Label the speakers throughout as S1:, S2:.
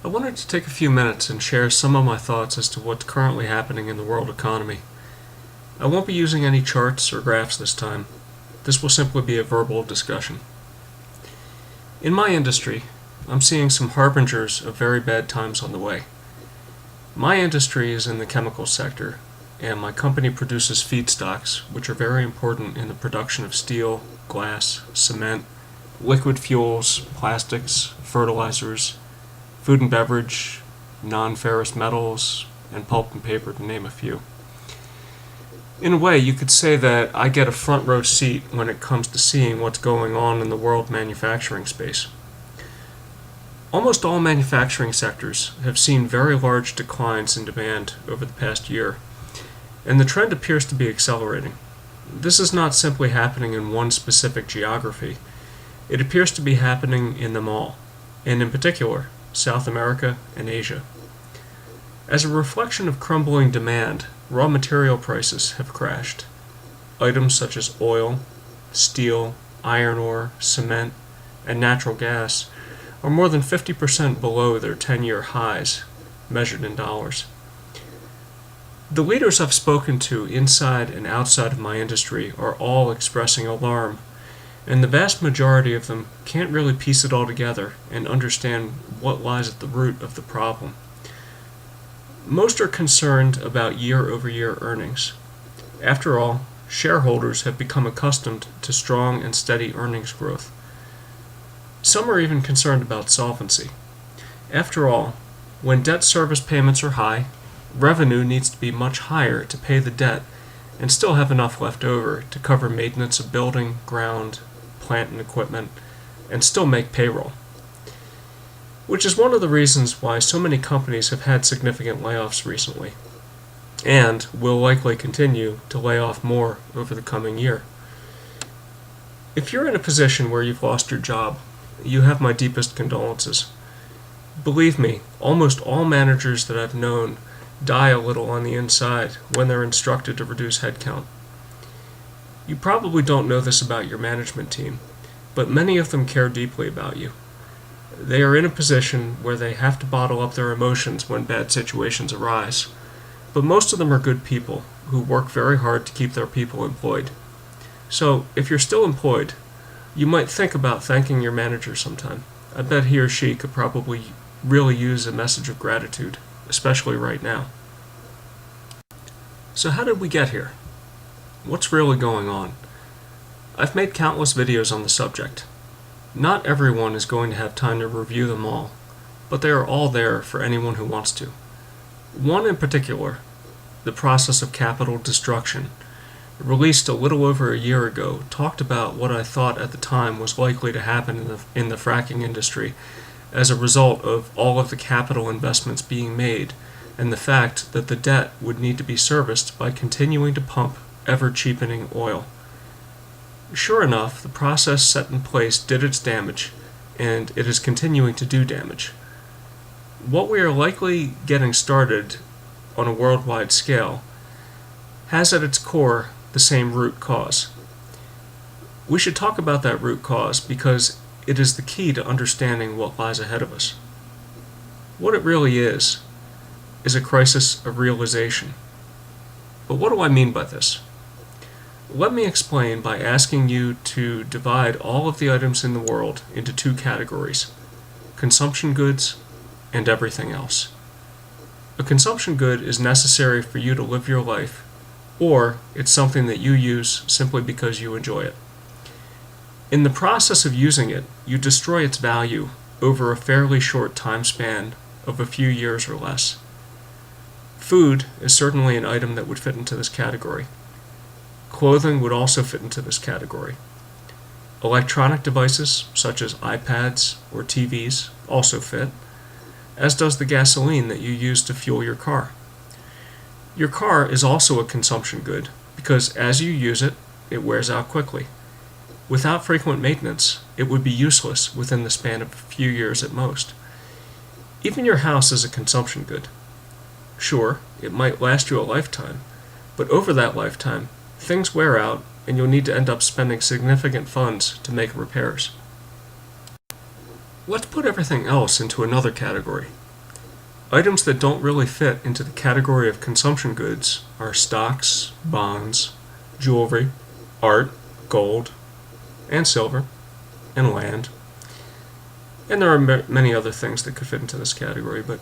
S1: I wanted to take a few minutes and share some of my thoughts as to what's currently happening in the world economy. I won't be using any charts or graphs this time. This will simply be a verbal discussion. In my industry, I'm seeing some harbingers of very bad times on the way. My industry is in the chemical sector, and my company produces feedstocks, which are very important in the production of steel, glass, cement, liquid fuels, plastics, fertilizers, food and beverage, non-ferrous metals, and pulp and paper, to name a few. In a way, you could say that I get a front row seat when it comes to seeing what's going on in the world manufacturing space. Almost all manufacturing sectors have seen very large declines in demand over the past year, and the trend appears to be accelerating. This is not simply happening in one specific geography. It appears to be happening in them all, and in particular, South America and Asia. As a reflection of crumbling demand, raw material prices have crashed. Items such as oil, steel, iron ore, cement, and natural gas are more than 50% below their 10-year highs, measured in dollars. The leaders I've spoken to inside and outside of my industry are all expressing alarm, and the vast majority of them can't really piece it all together and understand what lies at the root of the problem. Most are concerned about year-over-year earnings. After all, shareholders have become accustomed to strong and steady earnings growth. Some are even concerned about solvency. After all, when debt service payments are high, revenue needs to be much higher to pay the debt and still have enough left over to cover maintenance of building, ground, plant and equipment, and still make payroll. Which is one of the reasons why so many companies have had significant layoffs recently, and will likely continue to lay off more over the coming year. If you're in a position where you've lost your job, you have my deepest condolences. Believe me, almost all managers that I've known die a little on the inside when they're instructed to reduce headcount. You probably don't know this about your management team, but many of them care deeply about you. They are in a position where they have to bottle up their emotions when bad situations arise, but most of them are good people who work very hard to keep their people employed. So, if you're still employed, you might think about thanking your manager sometime. I bet he or she could probably really use a message of gratitude, especially right now. So how did we get here? What's really going on? I've made countless videos on the subject. Not everyone is going to have time to review them all, but they are all there for anyone who wants to. One in particular, the process of capital destruction, released a little over a year ago, talked about what I thought at the time was likely to happen in the fracking industry as a result of all of the capital investments being made and the fact that the debt would need to be serviced by continuing to pump ever-cheapening oil. Sure enough, the process set in place did its damage, and it is continuing to do damage. What we are likely getting started on a worldwide scale has at its core the same root cause. We should talk about that root cause because it is the key to understanding what lies ahead of us. What it really is a crisis of realization. But what do I mean by this? Let me explain by asking you to divide all of the items in the world into two categories: consumption goods and everything else. A consumption good is necessary for you to live your life, or it's something that you use simply because you enjoy it. In the process of using it, you destroy its value over a fairly short time span of a few years or less. Food is certainly an item that would fit into this category. Clothing would also fit into this category. Electronic devices, such as iPads or TVs, also fit, as does the gasoline that you use to fuel your car. Your car is also a consumption good because as you use it, it wears out quickly. Without frequent maintenance, it would be useless within the span of a few years at most. Even your house is a consumption good. Sure, it might last you a lifetime, but over that lifetime, things wear out and you'll need to end up spending significant funds to make repairs. Let's put everything else into another category: Items that don't really fit into the category of consumption goods are stocks, bonds, jewelry, art, gold, and silver, and land. And there are many other things that could fit into this category, but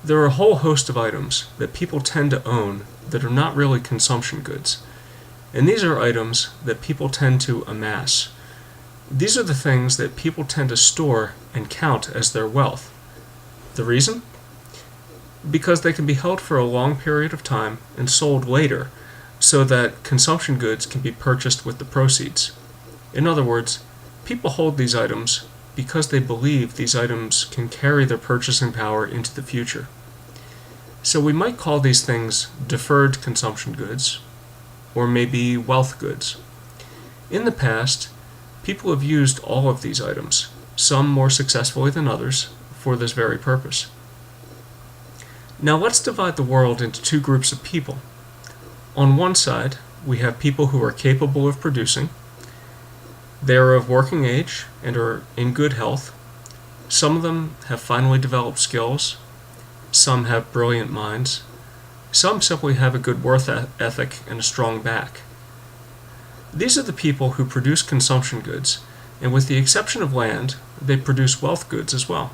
S1: there are a whole host of items that people tend to own that are not really consumption goods. And these are items that people tend to amass. These are the things that people tend to store and count as their wealth. The reason? Because they can be held for a long period of time and sold later, so that consumption goods can be purchased with the proceeds. In other words, people hold these items because they believe these items can carry their purchasing power into the future. So we might call these things deferred consumption goods, or maybe wealth goods. In the past, people have used all of these items, some more successfully than others, for this very purpose. Now let's divide the world into two groups of people. On one side, we have people who are capable of producing. They are of working age and are in good health. Some of them have finally developed skills. Some have brilliant minds. Some simply have a good work ethic and a strong back. These are the people who produce consumption goods, and with the exception of land, they produce wealth goods as well.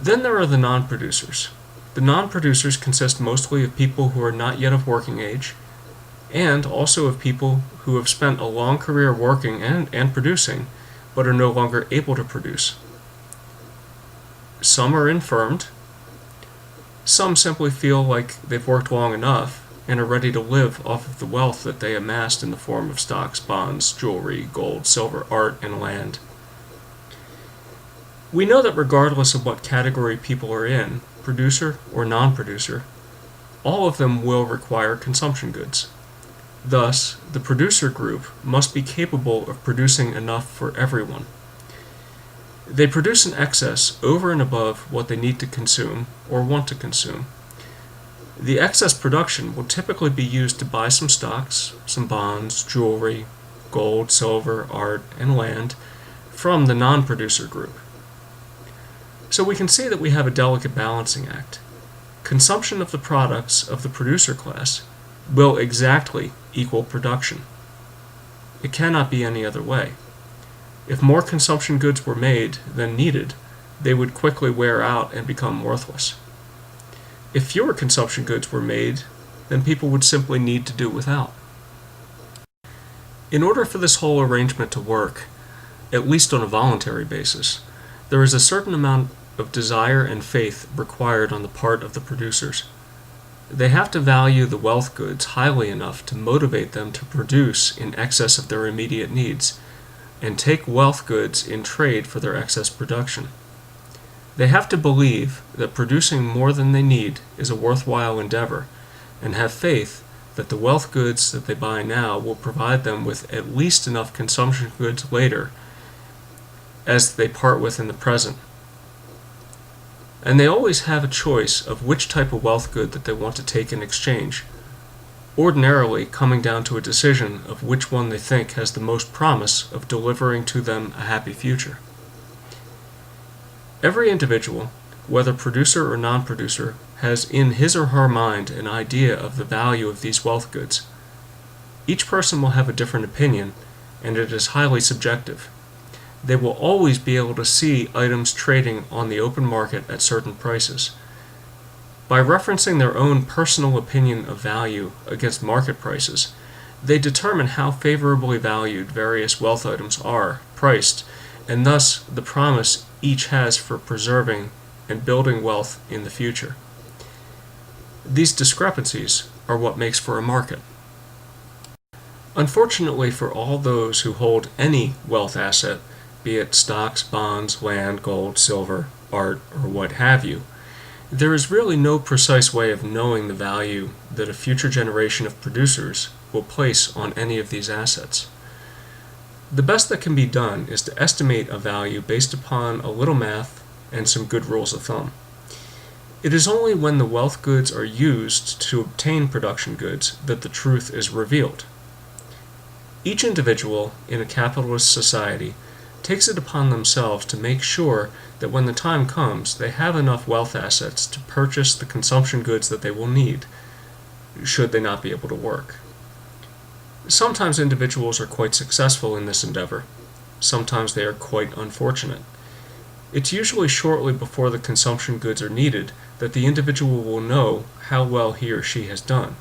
S1: Then there are the non-producers. The non-producers consist mostly of people who are not yet of working age, and also of people who have spent a long career working and producing, but are no longer able to produce. Some are infirmed. Some simply feel like they've worked long enough and are ready to live off of the wealth that they amassed in the form of stocks, bonds, jewelry, gold, silver, art, and land. We know that regardless of what category people are in, producer or non-producer, all of them will require consumption goods. Thus, the producer group must be capable of producing enough for everyone. They produce an excess over and above what they need to consume or want to consume. The excess production will typically be used to buy some stocks, some bonds, jewelry, gold, silver, art, and land from the non-producer group. So we can see that we have a delicate balancing act. Consumption of the products of the producer class will exactly equal production. It cannot be any other way. If more consumption goods were made than needed, they would quickly wear out and become worthless. If fewer consumption goods were made, then people would simply need to do without. In order for this whole arrangement to work, at least on a voluntary basis, there is a certain amount of desire and faith required on the part of the producers. They have to value the wealth goods highly enough to motivate them to produce in excess of their immediate needs, and take wealth goods in trade for their excess production. They have to believe that producing more than they need is a worthwhile endeavor, and have faith that the wealth goods that they buy now will provide them with at least enough consumption goods later as they part with in the present. And they always have a choice of which type of wealth good that they want to take in exchange, ordinarily coming down to a decision of which one they think has the most promise of delivering to them a happy future. Every individual, whether producer or non-producer, has in his or her mind an idea of the value of these wealth goods. Each person will have a different opinion, and it is highly subjective. They will always be able to see items trading on the open market at certain prices. By referencing their own personal opinion of value against market prices, they determine how favorably valued various wealth items are priced, and thus the promise each has for preserving and building wealth in the future. These discrepancies are what makes for a market. Unfortunately for all those who hold any wealth asset, be it stocks, bonds, land, gold, silver, art, or what have you, there is really no precise way of knowing the value that a future generation of producers will place on any of these assets. The best that can be done is to estimate a value based upon a little math and some good rules of thumb. It is only when the wealth goods are used to obtain production goods that the truth is revealed. Each individual in a capitalist society takes it upon themselves to make sure that when the time comes, they have enough wealth assets to purchase the consumption goods that they will need, should they not be able to work. Sometimes individuals are quite successful in this endeavor. Sometimes they are quite unfortunate. It's usually shortly before the consumption goods are needed that the individual will know how well he or she has done,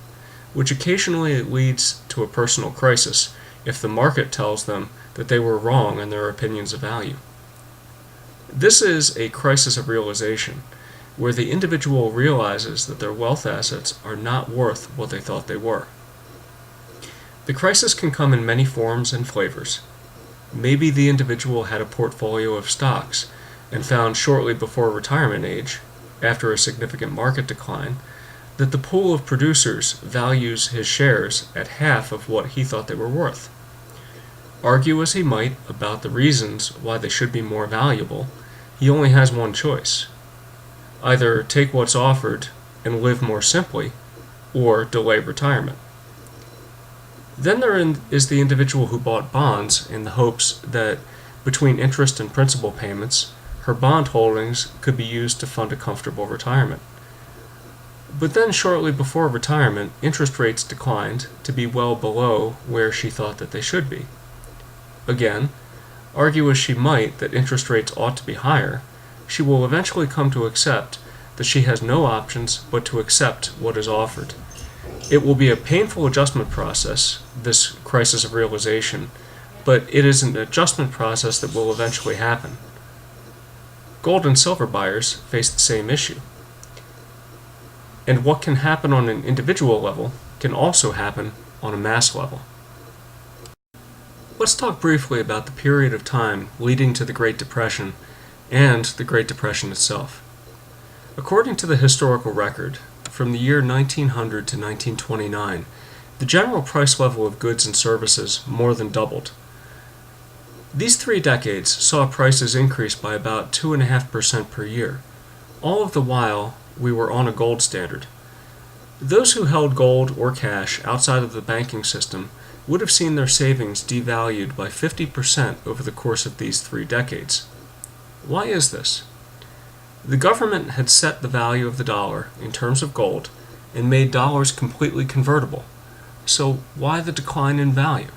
S1: which occasionally leads to a personal crisis if the market tells them that they were wrong in their opinions of value. This is a crisis of realization, where the individual realizes that their wealth assets are not worth what they thought they were. The crisis can come in many forms and flavors. Maybe the individual had a portfolio of stocks and found shortly before retirement age, after a significant market decline, that the pool of producers values his shares at half of what he thought they were worth. Argue as he might about the reasons why they should be more valuable, he only has one choice. Either take what's offered and live more simply, or delay retirement. Then there is the individual who bought bonds in the hopes that between interest and principal payments, her bond holdings could be used to fund a comfortable retirement. But then shortly before retirement, interest rates declined to be well below where she thought that they should be. Again, argue as she might that interest rates ought to be higher, she will eventually come to accept that she has no options but to accept what is offered. It will be a painful adjustment process, this crisis of realization, but it is an adjustment process that will eventually happen. Gold and silver buyers face the same issue. And what can happen on an individual level can also happen on a mass level. Let's talk briefly about the period of time leading to the Great Depression and the Great Depression itself. According to the historical record, from the year 1900 to 1929, the general price level of goods and services more than doubled. These 3 decades saw prices increase by about 2.5% per year. All of the while, we were on a gold standard. Those who held gold or cash outside of the banking system would have seen their savings devalued by 50% over the course of these 3 decades. Why is this? The government had set the value of the dollar in terms of gold and made dollars completely convertible. So why the decline in value?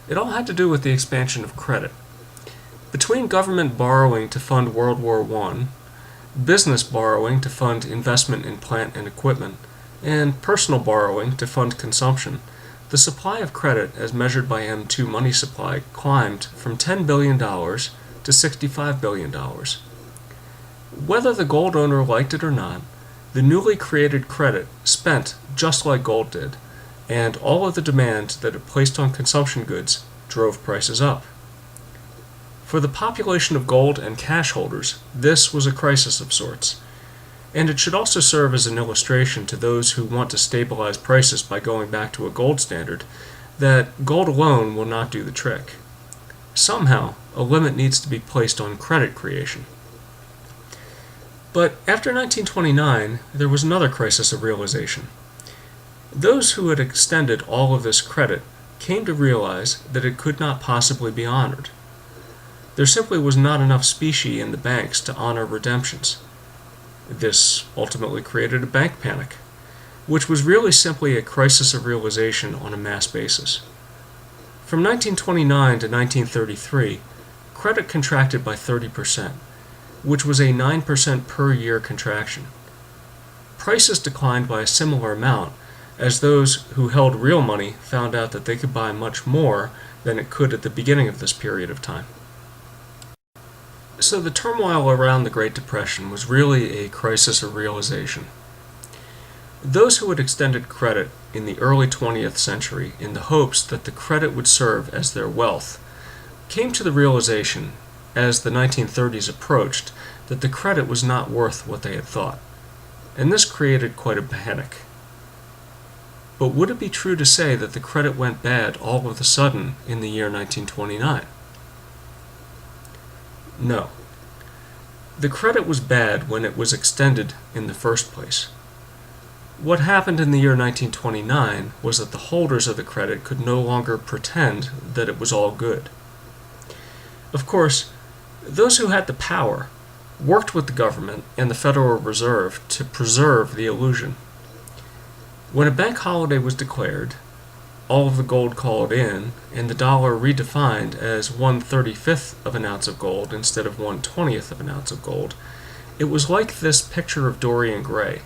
S1: It all had to do with the expansion of credit. Between government borrowing to fund World War I, business borrowing to fund investment in plant and equipment, and personal borrowing to fund consumption, the supply of credit as measured by M2 money supply climbed from $10 billion to $65 billion. Whether the gold owner liked it or not, the newly created credit spent just like gold did, and all of the demand that it placed on consumption goods drove prices up. For the population of gold and cash holders, this was a crisis of sorts, and it should also serve as an illustration to those who want to stabilize prices by going back to a gold standard that gold alone will not do the trick. Somehow, a limit needs to be placed on credit creation. But after 1929, there was another crisis of realization. Those who had extended all of this credit came to realize that it could not possibly be honored. There simply was not enough specie in the banks to honor redemptions. This ultimately created a bank panic, which was really simply a crisis of realization on a mass basis. From 1929 to 1933, credit contracted by 30%, which was a 9% per year contraction. Prices declined by a similar amount, as those who held real money found out that they could buy much more than it could at the beginning of this period of time. So the turmoil around the Great Depression was really a crisis of realization. Those who had extended credit in the early 20th century in the hopes that the credit would serve as their wealth came to the realization, as the 1930s approached, that the credit was not worth what they had thought. And this created quite a panic. But would it be true to say that the credit went bad all of a sudden in the year 1929? No. The credit was bad when it was extended in the first place. What happened in the year 1929 was that the holders of the credit could no longer pretend that it was all good. Of course, those who had the power worked with the government and the Federal Reserve to preserve the illusion. When a bank holiday was declared, all of the gold called in, and the dollar redefined as 1/35th of an ounce of gold instead of 1/20th of an ounce of gold, it was like this picture of Dorian Gray,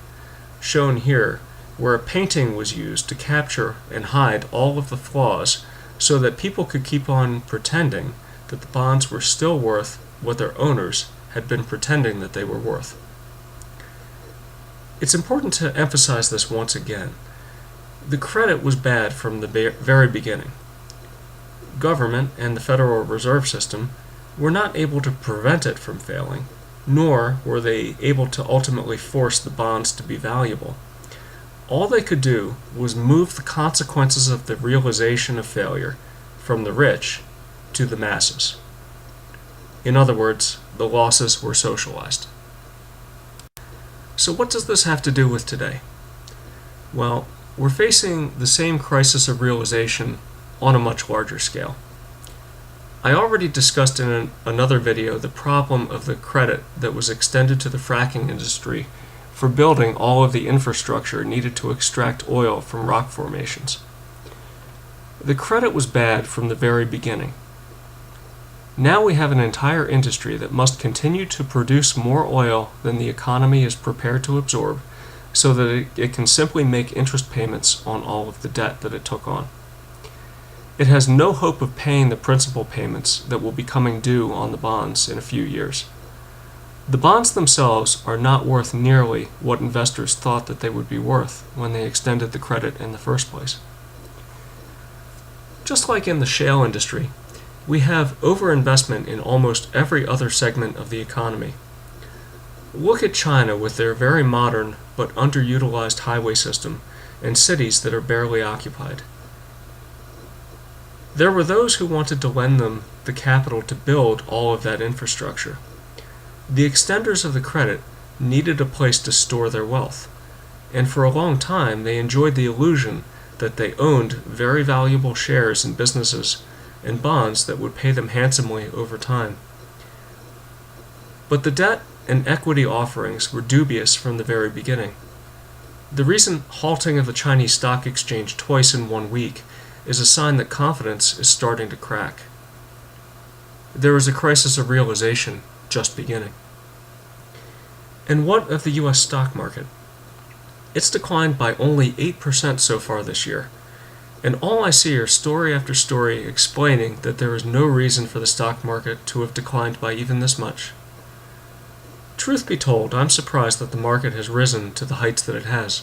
S1: shown here, where a painting was used to capture and hide all of the flaws so that people could keep on pretending that the bonds were still worth what their owners had been pretending that they were worth. It's important to emphasize this once again. The credit was bad from the very beginning. Government and the Federal Reserve System were not able to prevent it from failing, nor were they able to ultimately force the bonds to be valuable. All they could do was move the consequences of the realization of failure from the rich to the masses. In other words, the losses were socialized. So what does this have to do with today? Well, we're facing the same crisis of realization on a much larger scale. I already discussed in another video the problem of the credit that was extended to the fracking industry for building all of the infrastructure needed to extract oil from rock formations. The credit was bad from the very beginning. Now we have an entire industry that must continue to produce more oil than the economy is prepared to absorb so that it can simply make interest payments on all of the debt that it took on. It has no hope of paying the principal payments that will be coming due on the bonds in a few years. The bonds themselves are not worth nearly what investors thought that they would be worth when they extended the credit in the first place. Just like in the shale industry, we have overinvestment in almost every other segment of the economy. Look at China with their very modern but underutilized highway system and cities that are barely occupied. There were those who wanted to lend them the capital to build all of that infrastructure. The extenders of the credit needed a place to store their wealth, and for a long time they enjoyed the illusion that they owned very valuable shares in businesses and bonds that would pay them handsomely over time. But the debt and equity offerings were dubious from the very beginning. The recent halting of the Chinese stock exchange twice in 1 week is a sign that confidence is starting to crack. There is a crisis of realization just beginning. And what of the U.S. stock market? It's declined by only 8% so far this year, and all I see are story after story explaining that there is no reason for the stock market to have declined by even this much. Truth be told, I'm surprised that the market has risen to the heights that it has.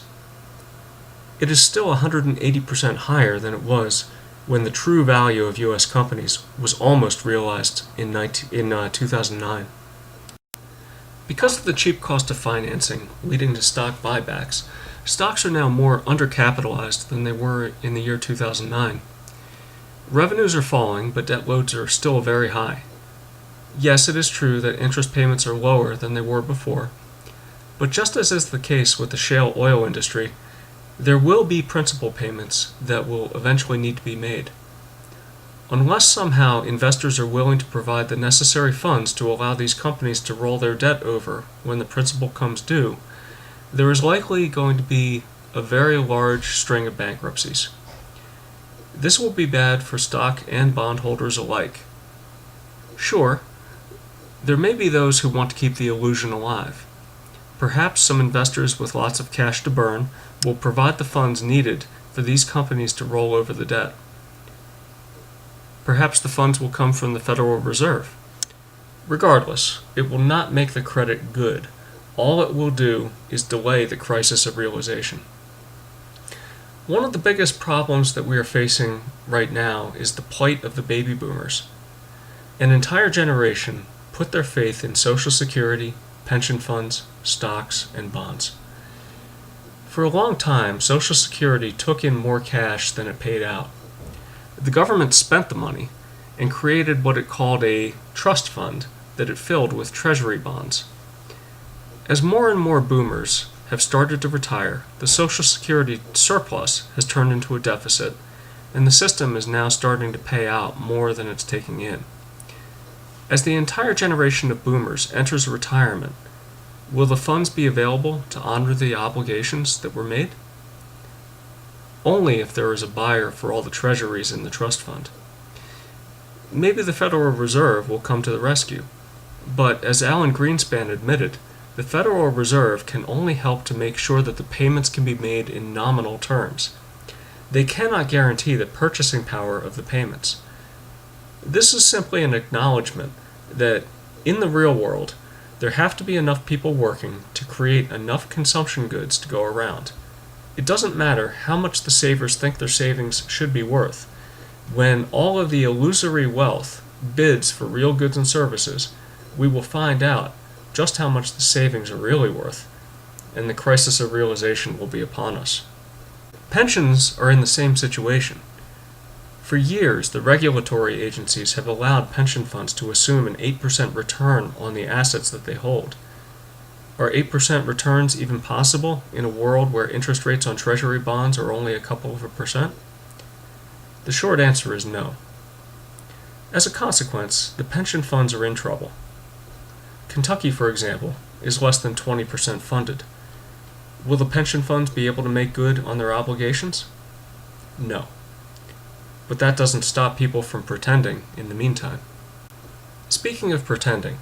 S1: It is still 180% higher than it was when the true value of U.S. companies was almost realized in 2009. Because of the cheap cost of financing leading to stock buybacks, stocks are now more undercapitalized than they were in the year 2009. Revenues are falling, but debt loads are still very high. Yes, it is true that interest payments are lower than they were before, but just as is the case with the shale oil industry, there will be principal payments that will eventually need to be made. Unless somehow investors are willing to provide the necessary funds to allow these companies to roll their debt over when the principal comes due, there is likely going to be a very large string of bankruptcies. This will be bad for stock and bondholders alike. Sure, there may be those who want to keep the illusion alive. Perhaps some investors with lots of cash to burn will provide the funds needed for these companies to roll over the debt. Perhaps the funds will come from the Federal Reserve. Regardless, it will not make the credit good. All it will do is delay the crisis of realization. One of the biggest problems that we are facing right now is the plight of the baby boomers. An entire generation put their faith in Social Security, pension funds, stocks, and bonds. For a long time, Social Security took in more cash than it paid out. The government spent the money and created what it called a trust fund that it filled with treasury bonds. As more and more boomers have started to retire, the Social Security surplus has turned into a deficit, and the system is now starting to pay out more than it's taking in. As the entire generation of boomers enters retirement, will the funds be available to honor the obligations that were made? Only if there is a buyer for all the treasuries in the trust fund. Maybe the Federal Reserve will come to the rescue, but as Alan Greenspan admitted, the Federal Reserve can only help to make sure that the payments can be made in nominal terms. They cannot guarantee the purchasing power of the payments. This is simply an acknowledgement that in the real world, there have to be enough people working to create enough consumption goods to go around. It doesn't matter how much the savers think their savings should be worth. When all of the illusory wealth bids for real goods and services, we will find out just how much the savings are really worth, and the crisis of realization will be upon us. Pensions are in the same situation. For years, the regulatory agencies have allowed pension funds to assume an 8% return on the assets that they hold. Are 8% returns even possible in a world where interest rates on treasury bonds are only a couple of %? The short answer is no. As a consequence, the pension funds are in trouble. Kentucky, for example, is less than 20% funded. Will the pension funds be able to make good on their obligations? No. But that doesn't stop people from pretending in the meantime. Speaking of pretending,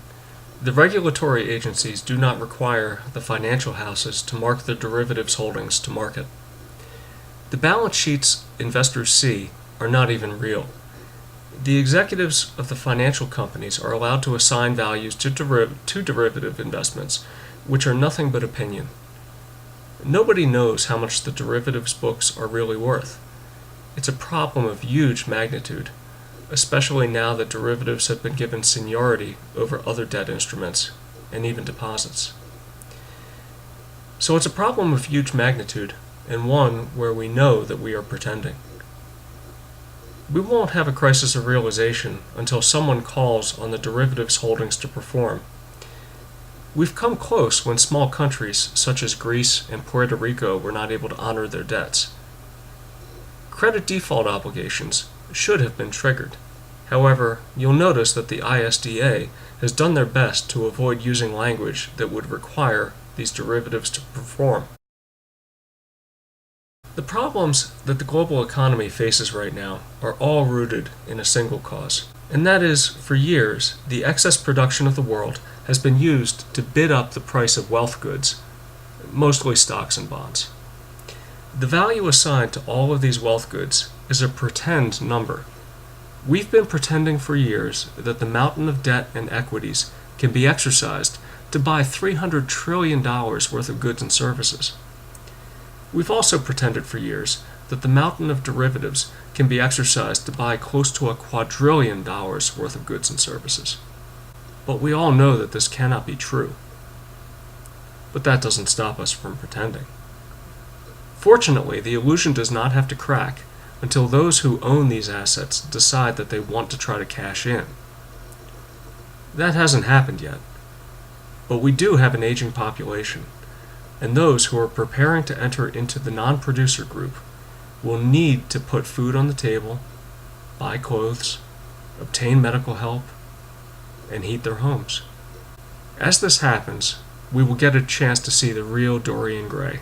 S1: the regulatory agencies do not require the financial houses to mark their derivatives holdings to market. The balance sheets investors see are not even real. The executives of the financial companies are allowed to assign values to derivative investments, which are nothing but opinion. Nobody knows how much the derivatives books are really worth. It's a problem of huge magnitude, especially now that derivatives have been given seniority over other debt instruments and even deposits. So it's a problem of huge magnitude, and one where we know that we are pretending. We won't have a crisis of realization until someone calls on the derivatives holdings to perform. We've come close when small countries such as Greece and Puerto Rico were not able to honor their debts. Credit default obligations should have been triggered. However, you'll notice that the ISDA has done their best to avoid using language that would require these derivatives to perform. The problems that the global economy faces right now are all rooted in a single cause, and that is, for years, the excess production of the world has been used to bid up the price of wealth goods, mostly stocks and bonds. The value assigned to all of these wealth goods is a pretend number. We've been pretending for years that the mountain of debt and equities can be exercised to buy $300 trillion worth of goods and services. We've also pretended for years that the mountain of derivatives can be exercised to buy close to $1 quadrillion worth of goods and services. But we all know that this cannot be true. But that doesn't stop us from pretending. Fortunately, the illusion does not have to crack until those who own these assets decide that they want to try to cash in. That hasn't happened yet. But we do have an aging population, and those who are preparing to enter into the non-producer group will need to put food on the table, buy clothes, obtain medical help, and heat their homes. As this happens, we will get a chance to see the real Dorian Gray.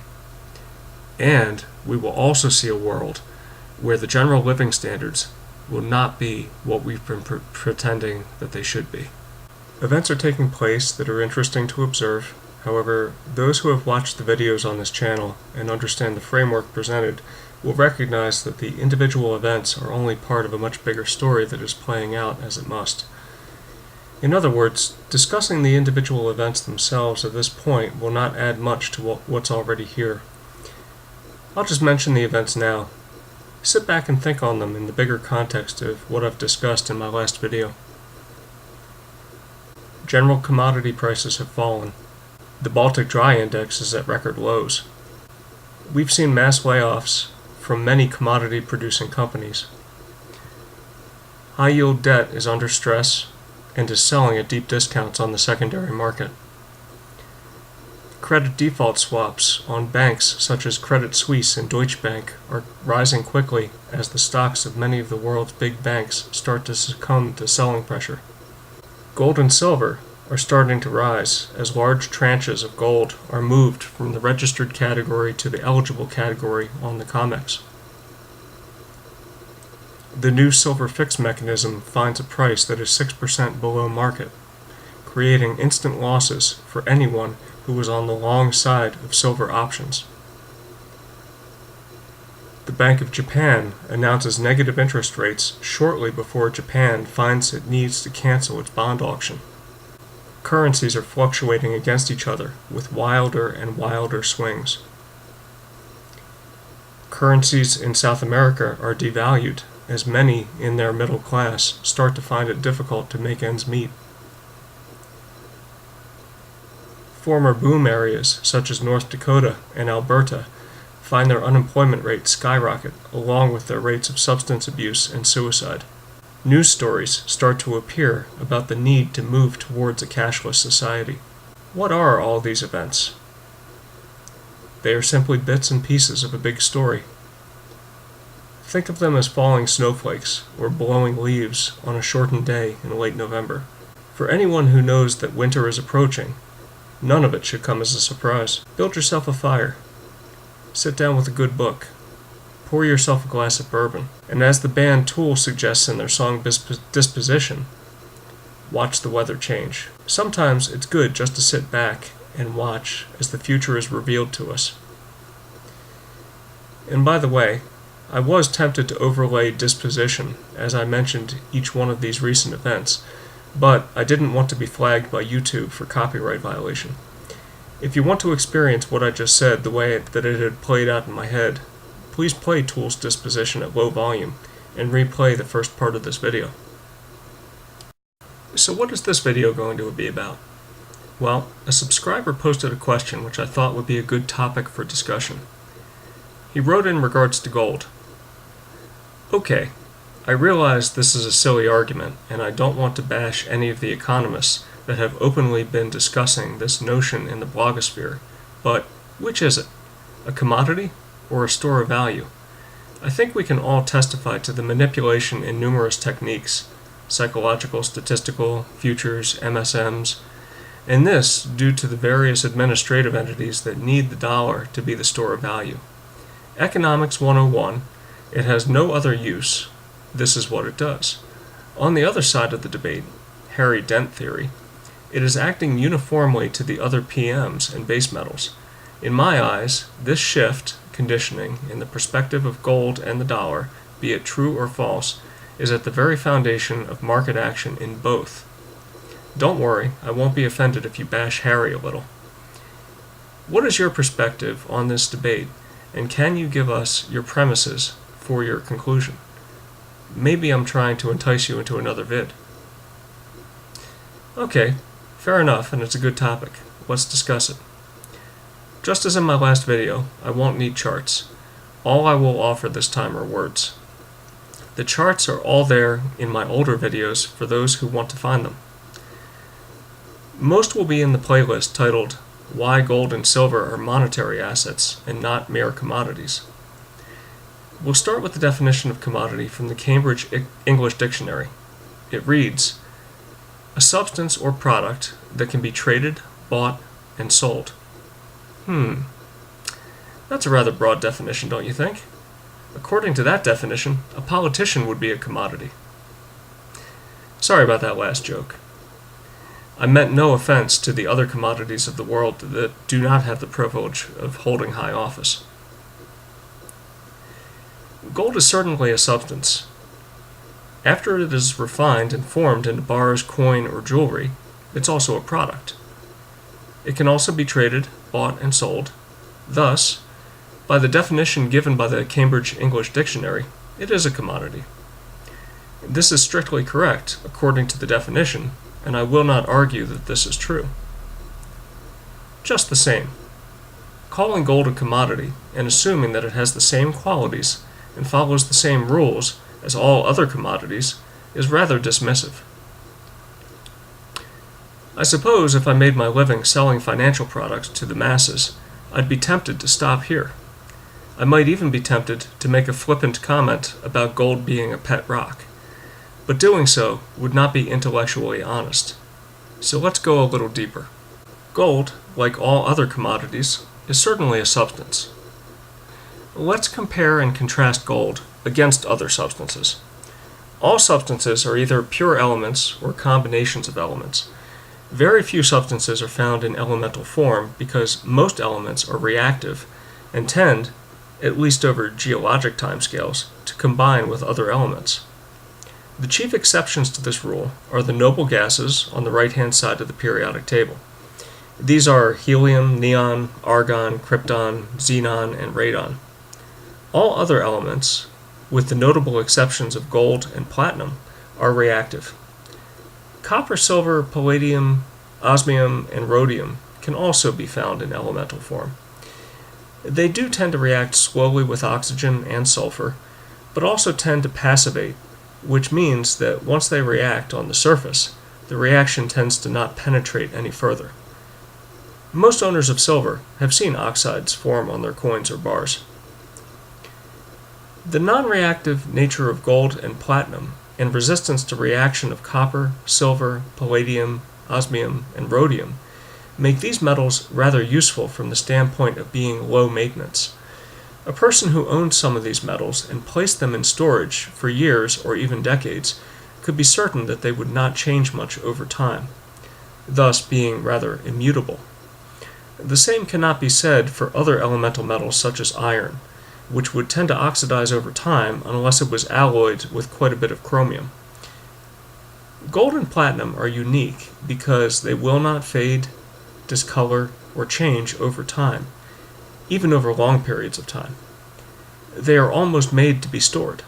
S1: And we will also see a world where the general living standards will not be what we've been pretending that they should be. Events are taking place that are interesting to observe. However, those who have watched the videos on this channel and understand the framework presented will recognize that the individual events are only part of a much bigger story that is playing out as it must. In other words, discussing the individual events themselves at this point will not add much to what's already here. I'll just mention the events now. Sit back and think on them in the bigger context of what I've discussed in my last video. General commodity prices have fallen. The Baltic Dry Index is at record lows. We've seen mass layoffs from many commodity-producing companies. High-yield debt is under stress and is selling at deep discounts on the secondary market. Credit default swaps on banks such as Credit Suisse and Deutsche Bank are rising quickly as the stocks of many of the world's big banks start to succumb to selling pressure. Gold and silver are starting to rise as large tranches of gold are moved from the registered category to the eligible category on the COMEX. The new silver fix mechanism finds a price that is 6% below market, creating instant losses for anyone who was on the long side of silver options. The Bank of Japan announces negative interest rates shortly before Japan finds it needs to cancel its bond auction. Currencies are fluctuating against each other with wilder and wilder swings. Currencies in South America are devalued as many in their middle class start to find it difficult to make ends meet. Former boom areas such as North Dakota and Alberta find their unemployment rates skyrocket along with their rates of substance abuse and suicide. News stories start to appear about the need to move towards a cashless society. What are all these events? They are simply bits and pieces of a big story. Think of them as falling snowflakes or blowing leaves on a shortened day in late November. For anyone who knows that winter is approaching, none of it should come as a surprise. Build yourself a fire. Sit down with a good book. Pour yourself a glass of bourbon. And as the band Tool suggests in their song Disposition, watch the weather change. Sometimes it's good just to sit back and watch as the future is revealed to us. And by the way, I was tempted to overlay Disposition as I mentioned each one of these recent events, but I didn't want to be flagged by YouTube for copyright violation. If you want to experience what I just said the way that it had played out in my head, please play Tool's Disposition at low volume and replay the first part of this video. So what is this video going to be about? Well, a subscriber posted a question which I thought would be a good topic for discussion. He wrote in regards to gold. Okay, I realize this is a silly argument, and I don't want to bash any of the economists that have openly been discussing this notion in the blogosphere, but which is it? A commodity or a store of value? I think we can all testify to the manipulation in numerous techniques, psychological, statistical, futures, MSMs, and this due to the various administrative entities that need the dollar to be the store of value. Economics 101, it has no other use. This is what it does. On the other side of the debate, Harry Dent theory, it is acting uniformly to the other PMs and base metals. In my eyes, this shift, conditioning, in the perspective of gold and the dollar, be it true or false, is at the very foundation of market action in both. Don't worry, I won't be offended if you bash Harry a little. What is your perspective on this debate, and can you give us your premises for your conclusion? Maybe I'm trying to entice you into another vid. Okay, fair enough, and it's a good topic. Let's discuss it. Just as in my last video, I won't need charts. All I will offer this time are words. The charts are all there in my older videos for those who want to find them. Most will be in the playlist titled Why Gold and Silver Are Monetary Assets and Not Mere Commodities. We'll start with the definition of commodity from the Cambridge English Dictionary. It reads, a substance or product that can be traded, bought, and sold. That's a rather broad definition, don't you think? According to that definition, a politician would be a commodity. Sorry about that last joke. I meant no offense to the other commodities of the world that do not have the privilege of holding high office. Gold is certainly a substance. After it is refined and formed into bars, coin, or jewelry, it's also a product. It can also be traded, bought, and sold. Thus, by the definition given by the Cambridge English Dictionary, it is a commodity. This is strictly correct, according to the definition, and I will not argue that this is true. Just the same, calling gold a commodity and assuming that it has the same qualities and follows the same rules as all other commodities is rather dismissive. I suppose if I made my living selling financial products to the masses, I'd be tempted to stop here. I might even be tempted to make a flippant comment about gold being a pet rock, but doing so would not be intellectually honest. So let's go a little deeper. Gold, like all other commodities, is certainly a substance. Let's compare and contrast gold against other substances. All substances are either pure elements or combinations of elements. Very few substances are found in elemental form because most elements are reactive and tend, at least over geologic timescales, to combine with other elements. The chief exceptions to this rule are the noble gases on the right-hand side of the periodic table. These are helium, neon, argon, krypton, xenon, and radon. All other elements, with the notable exceptions of gold and platinum, are reactive. Copper, silver, palladium, osmium, and rhodium can also be found in elemental form. They do tend to react slowly with oxygen and sulfur, but also tend to passivate, which means that once they react on the surface, the reaction tends to not penetrate any further. Most owners of silver have seen oxides form on their coins or bars. The non-reactive nature of gold and platinum and resistance to reaction of copper, silver, palladium, osmium, and rhodium make these metals rather useful from the standpoint of being low maintenance. A person who owned some of these metals and placed them in storage for years or even decades could be certain that they would not change much over time, thus being rather immutable. The same cannot be said for other elemental metals such as iron, which would tend to oxidize over time unless it was alloyed with quite a bit of chromium. Gold and platinum are unique because they will not fade, discolor, or change over time, even over long periods of time. They are almost made to be stored.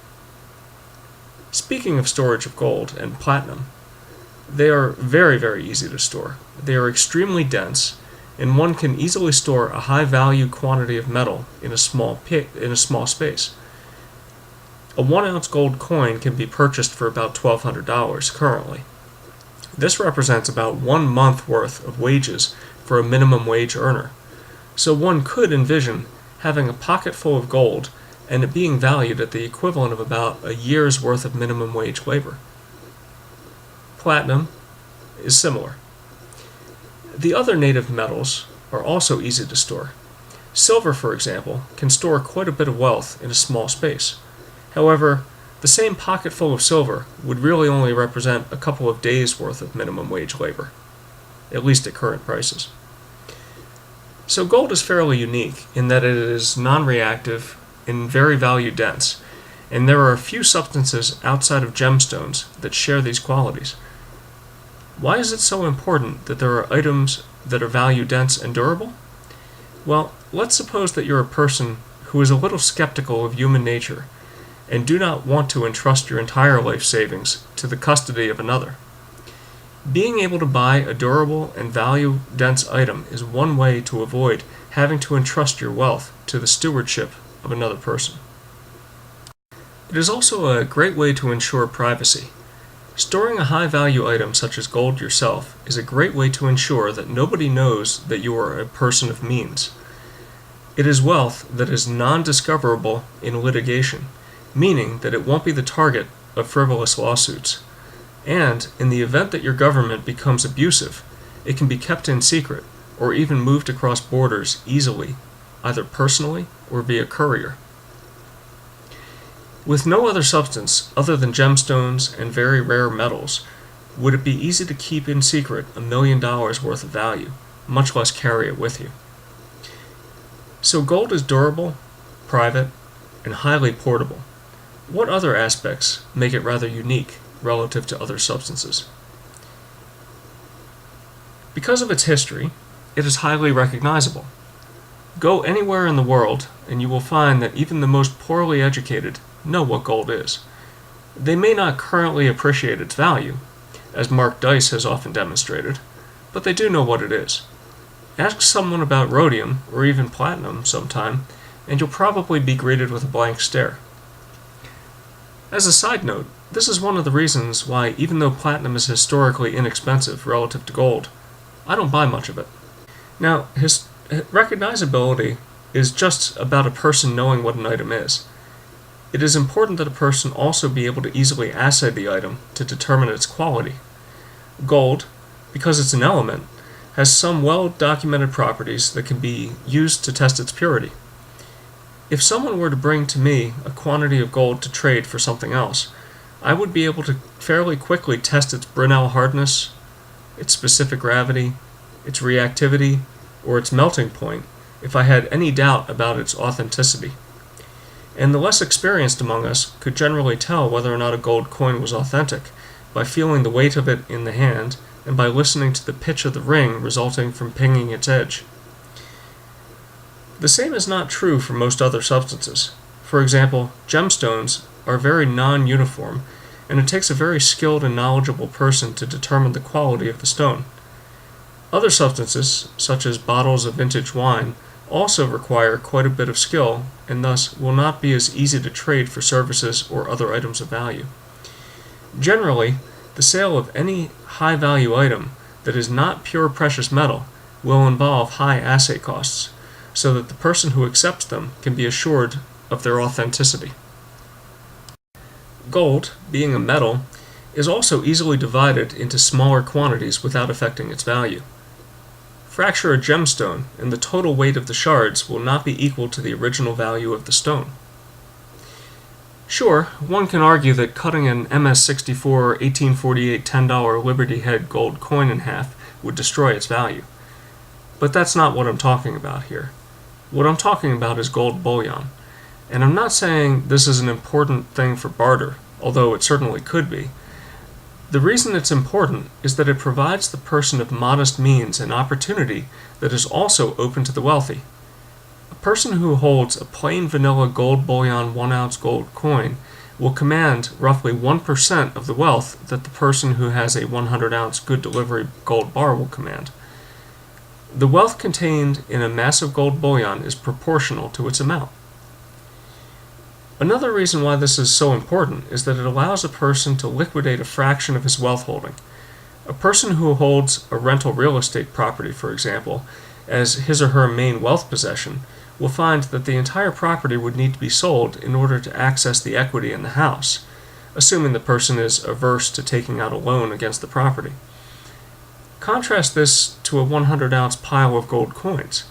S1: Speaking of storage of gold and platinum, they are very, very easy to store. They are extremely dense, and one can easily store a high-value quantity of metal in a small space. A 1-ounce gold coin can be purchased for about $1,200 currently. This represents about 1 month worth of wages for a minimum wage earner. So one could envision having a pocket full of gold and it being valued at the equivalent of about a year's worth of minimum wage labor. Platinum is similar. The other native metals are also easy to store. Silver, for example, can store quite a bit of wealth in a small space. However, the same pocket full of silver would really only represent a couple of days' worth of minimum wage labor, at least at current prices. So gold is fairly unique in that it is non-reactive and very value dense, and there are a few substances outside of gemstones that share these qualities. Why is it so important that there are items that are value dense and durable? Well, let's suppose that you're a person who is a little skeptical of human nature and do not want to entrust your entire life savings to the custody of another. Being able to buy a durable and value-dense item is one way to avoid having to entrust your wealth to the stewardship of another person. It is also a great way to ensure privacy. Storing a high-value item such as gold yourself is a great way to ensure that nobody knows that you are a person of means. It is wealth that is non-discoverable in litigation, meaning that it won't be the target of frivolous lawsuits. And, in the event that your government becomes abusive, it can be kept in secret or even moved across borders easily, either personally or via courier. With no other substance other than gemstones and very rare metals, would it be easy to keep in secret $1 million worth of value, much less carry it with you. So gold is durable, private, and highly portable. What other aspects make it rather unique relative to other substances? Because of its history, it is highly recognizable. Go anywhere in the world, and you will find that even the most poorly educated know what gold is. They may not currently appreciate its value, as Mark Dice has often demonstrated, but they do know what it is. Ask someone about rhodium, or even platinum sometime, and you'll probably be greeted with a blank stare. As a side note, this is one of the reasons why, even though platinum is historically inexpensive relative to gold, I don't buy much of it. Now, recognizability is just about a person knowing what an item is. It is important that a person also be able to easily assay the item to determine its quality. Gold, because it's an element, has some well-documented properties that can be used to test its purity. If someone were to bring to me a quantity of gold to trade for something else, I would be able to fairly quickly test its Brinell hardness, its specific gravity, its reactivity, or its melting point if I had any doubt about its authenticity. And the less experienced among us could generally tell whether or not a gold coin was authentic by feeling the weight of it in the hand and by listening to the pitch of the ring resulting from pinging its edge. The same is not true for most other substances. For example, gemstones are very non-uniform, and it takes a very skilled and knowledgeable person to determine the quality of the stone. Other substances, such as bottles of vintage wine, also require quite a bit of skill, and thus will not be as easy to trade for services or other items of value. Generally, the sale of any high-value item that is not pure precious metal will involve high assay costs, so that the person who accepts them can be assured of their authenticity. Gold, being a metal, is also easily divided into smaller quantities without affecting its value. Fracture a gemstone, and the total weight of the shards will not be equal to the original value of the stone. Sure, one can argue that cutting an MS-64 or 1848 $10 Liberty Head gold coin in half would destroy its value. But that's not what I'm talking about here. What I'm talking about is gold bullion. And I'm not saying this is an important thing for barter, although it certainly could be. The reason it's important is that it provides the person of modest means an opportunity that is also open to the wealthy. A person who holds a plain vanilla gold bullion 1-ounce gold coin will command roughly 1% of the wealth that the person who has a 100-ounce good delivery gold bar will command. The wealth contained in a massive gold bullion is proportional to its amount. Another reason why this is so important is that it allows a person to liquidate a fraction of his wealth holding. A person who holds a rental real estate property, for example, as his or her main wealth possession, will find that the entire property would need to be sold in order to access the equity in the house, assuming the person is averse to taking out a loan against the property. Contrast this to a 100-ounce pile of gold coins.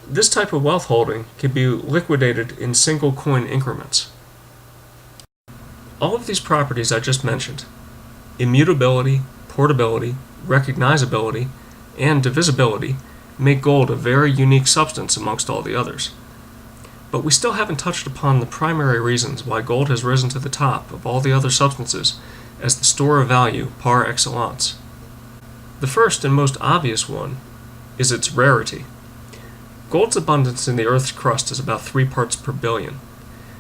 S1: This type of wealth holding can be liquidated in single coin increments. All of these properties I just mentioned, immutability, portability, recognizability, and divisibility, make gold a very unique substance amongst all the others. But we still haven't touched upon the primary reasons why gold has risen to the top of all the other substances as the store of value par excellence. The first and most obvious one is its rarity. Gold's abundance in the Earth's crust is about 3 parts per billion.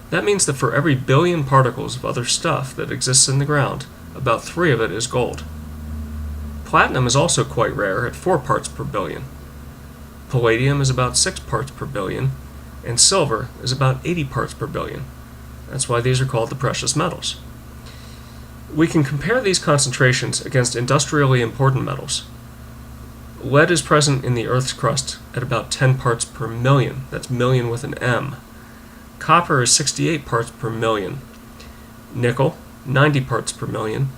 S1: That means that for every billion particles of other stuff that exists in the ground, about 3 of it is gold. Platinum is also quite rare at 4 parts per billion. Palladium is about 6 parts per billion, and silver is about 80 parts per billion. That's why these are called the precious metals. We can compare these concentrations against industrially important metals. Lead is present in the Earth's crust at about 10 parts per million. That's million with an M. Copper is 68 parts per million. Nickel, 90 parts per million.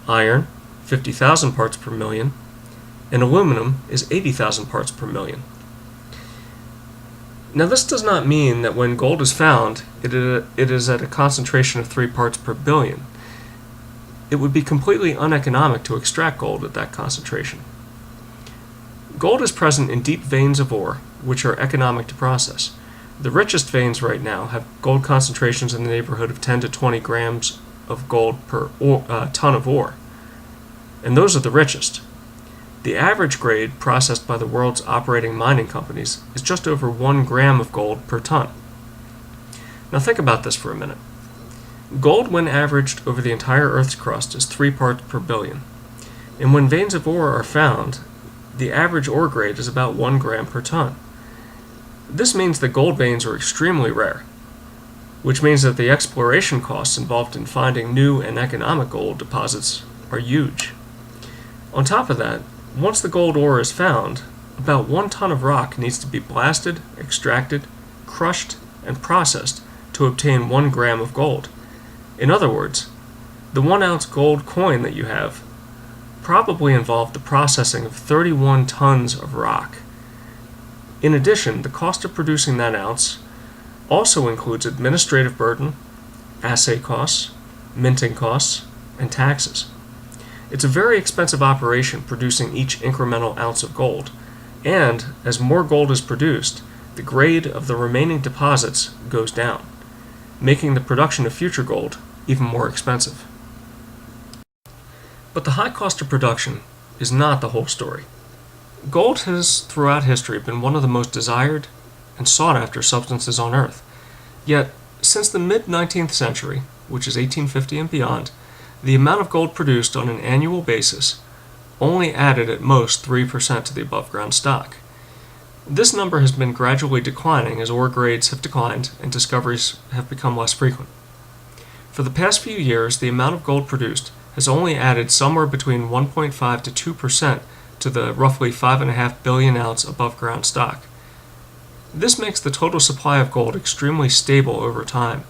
S1: Iron, 50,000 parts per million. And aluminum is 80,000 parts per million. Now this does not mean that when gold is found, it is at a concentration of 3 parts per billion. It would be completely uneconomic to extract gold at that concentration. Gold is present in deep veins of ore, which are economic to process. The richest veins right now have gold concentrations in the neighborhood of 10 to 20 grams of gold per ton of ore. And those are the richest. The average grade processed by the world's operating mining companies is just over 1 gram of gold per ton. Now think about this for a minute. Gold, when averaged over the entire Earth's crust, is 3 parts per billion. And when veins of ore are found, the average ore grade is about 1 gram per ton. This means that gold veins are extremely rare, which means that the exploration costs involved in finding new and economic gold deposits are huge. On top of that, once the gold ore is found, about 1 ton of rock needs to be blasted, extracted, crushed, and processed to obtain 1 gram of gold. In other words, the 1-ounce gold coin that you have probably involved the processing of 31 tons of rock. In addition, the cost of producing that ounce also includes administrative burden, assay costs, minting costs, and taxes. It's a very expensive operation producing each incremental ounce of gold, and as more gold is produced, the grade of the remaining deposits goes down, making the production of future gold even more expensive. But the high cost of production is not the whole story. Gold has, throughout history, been one of the most desired and sought-after substances on Earth. Yet, since the mid-19th century, which is 1850 and beyond, the amount of gold produced on an annual basis only added at most 3% to the above-ground stock. This number has been gradually declining as ore grades have declined and discoveries have become less frequent. For the past few years, the amount of gold produced has only added somewhere between 1.5 to 2% to the roughly 5.5 billion ounce above-ground stock. This makes the total supply of gold extremely stable over time.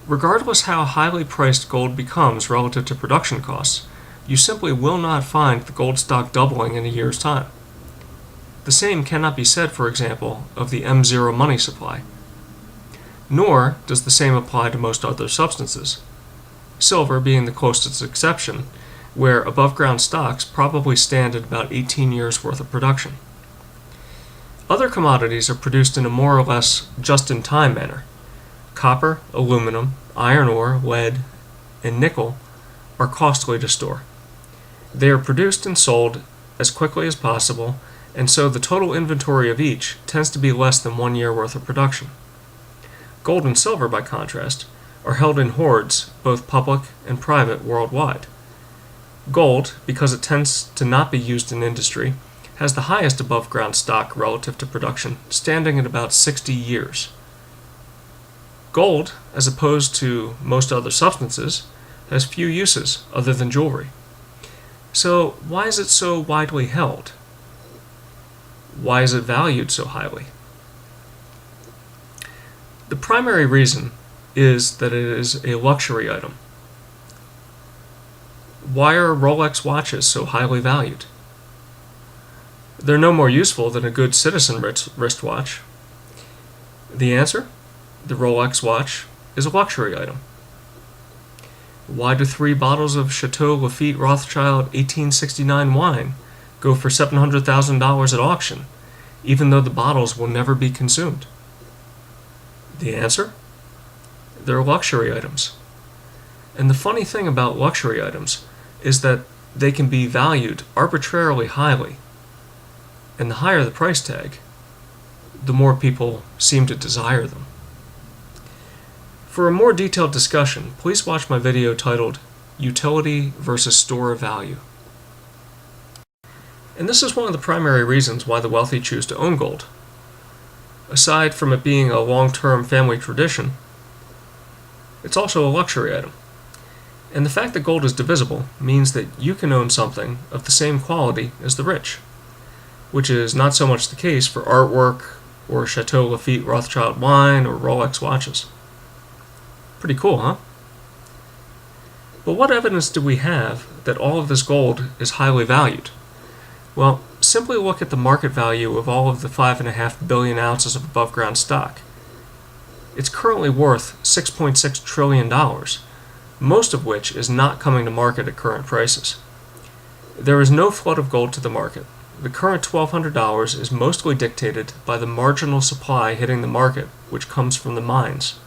S1: Regardless how highly priced gold becomes relative to production costs, you simply will not find the gold stock doubling in a year's time. The same cannot be said, for example, of the M0 money supply. Nor does the same apply to most other substances, silver being the closest exception, where above-ground stocks probably stand at about 18 years' worth of production. Other commodities are produced in a more or less just-in-time manner. Copper, aluminum, iron ore, lead, and nickel are costly to store. They are produced and sold as quickly as possible, and so the total inventory of each tends to be less than 1 year worth of production. Gold and silver, by contrast, are held in hoards, both public and private, worldwide. Gold, because it tends to not be used in industry, has the highest above-ground stock relative to production, standing at about 60 years. Gold, as opposed to most other substances, has few uses other than jewelry. So why is it so widely held? Why is it valued so highly? The primary reason is that it is a luxury item. Why are Rolex watches so highly valued? They're no more useful than a good citizen wristwatch. The answer? The Rolex watch is a luxury item. Why do 3 bottles of Chateau Lafite Rothschild 1869 wine go for $700,000 at auction, even though the bottles will never be consumed? The answer? They're luxury items. And the funny thing about luxury items is that they can be valued arbitrarily highly, and the higher the price tag, the more people seem to desire them. For a more detailed discussion, please watch my video titled Utility versus Store of Value. And this is one of the primary reasons why the wealthy choose to own gold. Aside from it being a long-term family tradition, it's also a luxury item. And the fact that gold is divisible means that you can own something of the same quality as the rich, which is not so much the case for artwork or Chateau Lafite Rothschild wine or Rolex watches. Pretty cool, huh? But what evidence do we have that all of this gold is highly valued? Well, simply look at the market value of all of the 5.5 billion ounces of above-ground stock. It's currently worth $6.6 trillion, most of which is not coming to market at current prices. There is no flood of gold to the market. The current $1,200 is mostly dictated by the marginal supply hitting the market, which comes from the mines.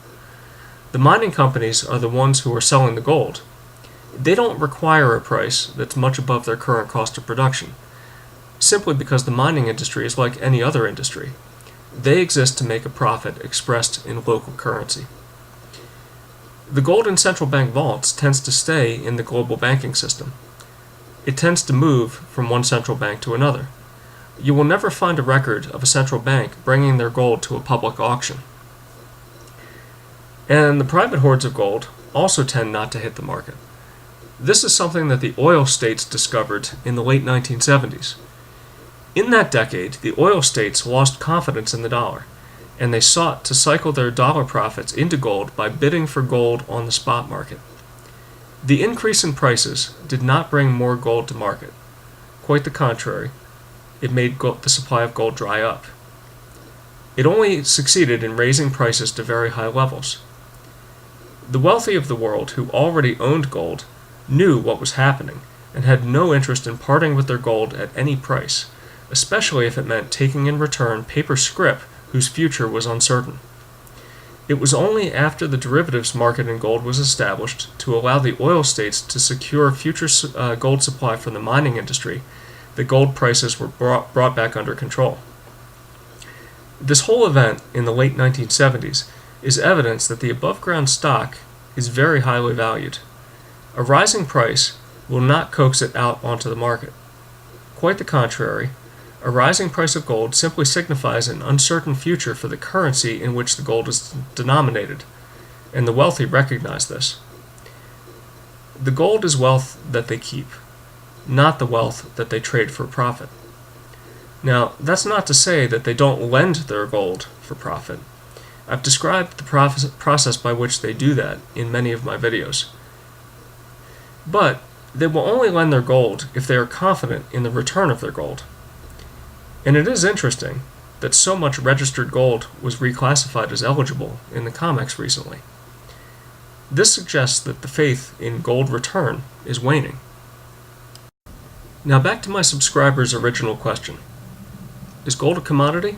S1: The mining companies are the ones who are selling the gold. They don't require a price that's much above their current cost of production, simply because the mining industry is like any other industry. They exist to make a profit expressed in local currency. The gold in central bank vaults tends to stay in the global banking system. It tends to move from one central bank to another. You will never find a record of a central bank bringing their gold to a public auction. And the private hoards of gold also tend not to hit the market. This is something that the oil states discovered in the late 1970s. In that decade, the oil states lost confidence in the dollar, and they sought to cycle their dollar profits into gold by bidding for gold on the spot market. The increase in prices did not bring more gold to market. Quite the contrary, it made the supply of gold dry up. It only succeeded in raising prices to very high levels. The wealthy of the world, who already owned gold, knew what was happening and had no interest in parting with their gold at any price, especially if it meant taking in return paper scrip whose future was uncertain. It was only after the derivatives market in gold was established to allow the oil states to secure future gold supply from the mining industry that gold prices were brought back under control. This whole event in the late 1970s is evidence that the above-ground stock is very highly valued. A rising price will not coax it out onto the market. Quite the contrary, a rising price of gold simply signifies an uncertain future for the currency in which the gold is denominated, and the wealthy recognize this. The gold is wealth that they keep, not the wealth that they trade for profit. Now, that's not to say that they don't lend their gold for profit. I've described the process by which they do that in many of my videos. But they will only lend their gold if they are confident in the return of their gold. And it is interesting that so much registered gold was reclassified as eligible in the COMEX recently. This suggests that the faith in gold return is waning. Now back to my subscriber's original question. Is gold a commodity,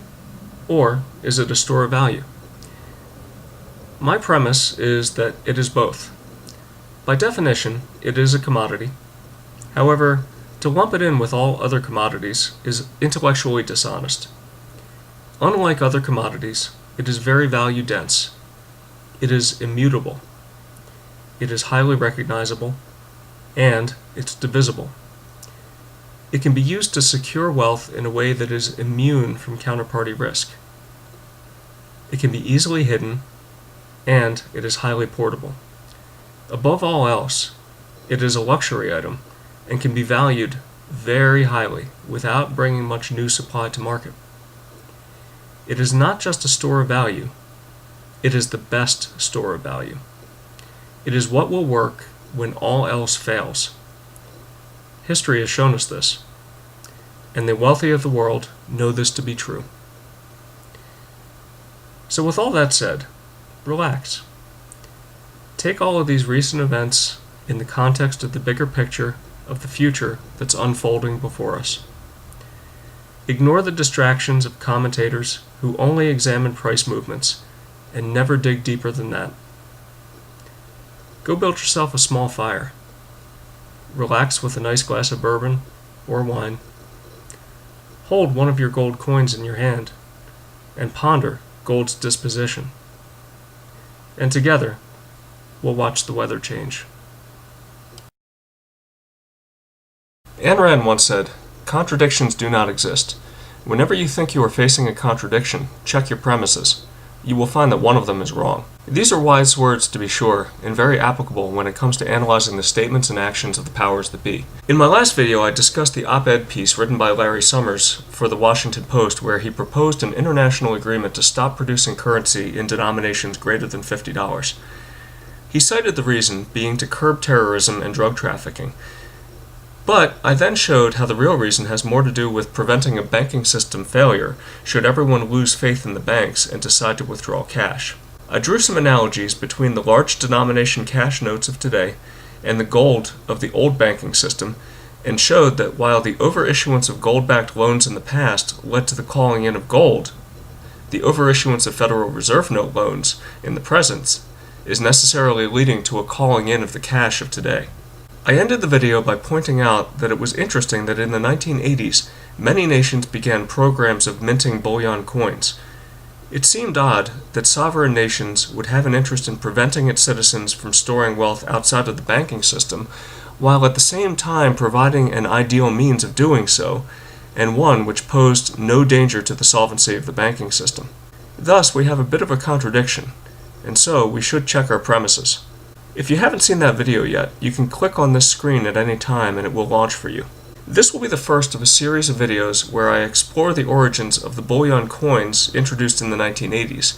S1: or is it a store of value? My premise is that it is both. By definition, it is a commodity. However, to lump it in with all other commodities is intellectually dishonest. Unlike other commodities, it is very value dense. It is immutable. It is highly recognizable, and it's divisible. It can be used to secure wealth in a way that is immune from counterparty risk. It can be easily hidden, and it is highly portable. Above all else, it is a luxury item and can be valued very highly without bringing much new supply to market. It is not just a store of value, it is the best store of value. It is what will work when all else fails. History has shown us this, and the wealthy of the world know this to be true. So with all that said, relax. Take all of these recent events in the context of the bigger picture of the future that's unfolding before us. Ignore the distractions of commentators who only examine price movements and never dig deeper than that. Go build yourself a small fire. Relax with a nice glass of bourbon or wine. Hold one of your gold coins in your hand and ponder gold's disposition. And together, we'll watch the weather change. Ayn Rand once said, "Contradictions do not exist. Whenever you think you are facing a contradiction, check your premises. You will find that one of them is wrong." These are wise words, to be sure, and very applicable when it comes to analyzing the statements and actions of the powers that be. In my last video, I discussed the op-ed piece written by Larry Summers for the Washington Post, where he proposed an international agreement to stop producing currency in denominations greater than $50. He cited the reason being to curb terrorism and drug trafficking. But I then showed how the real reason has more to do with preventing a banking system failure should everyone lose faith in the banks and decide to withdraw cash. I drew some analogies between the large denomination cash notes of today and the gold of the old banking system, and showed that while the overissuance of gold-backed loans in the past led to the calling in of gold, the overissuance of Federal Reserve note loans in the present is necessarily leading to a calling in of the cash of today. I ended the video by pointing out that it was interesting that in the 1980s, many nations began programs of minting bullion coins. It seemed odd that sovereign nations would have an interest in preventing its citizens from storing wealth outside of the banking system, while at the same time providing an ideal means of doing so, and one which posed no danger to the solvency of the banking system. Thus, we have a bit of a contradiction, and so we should check our premises. If you haven't seen that video yet, you can click on this screen at any time and it will launch for you. This will be the first of a series of videos where I explore the origins of the bullion coins introduced in the 1980s,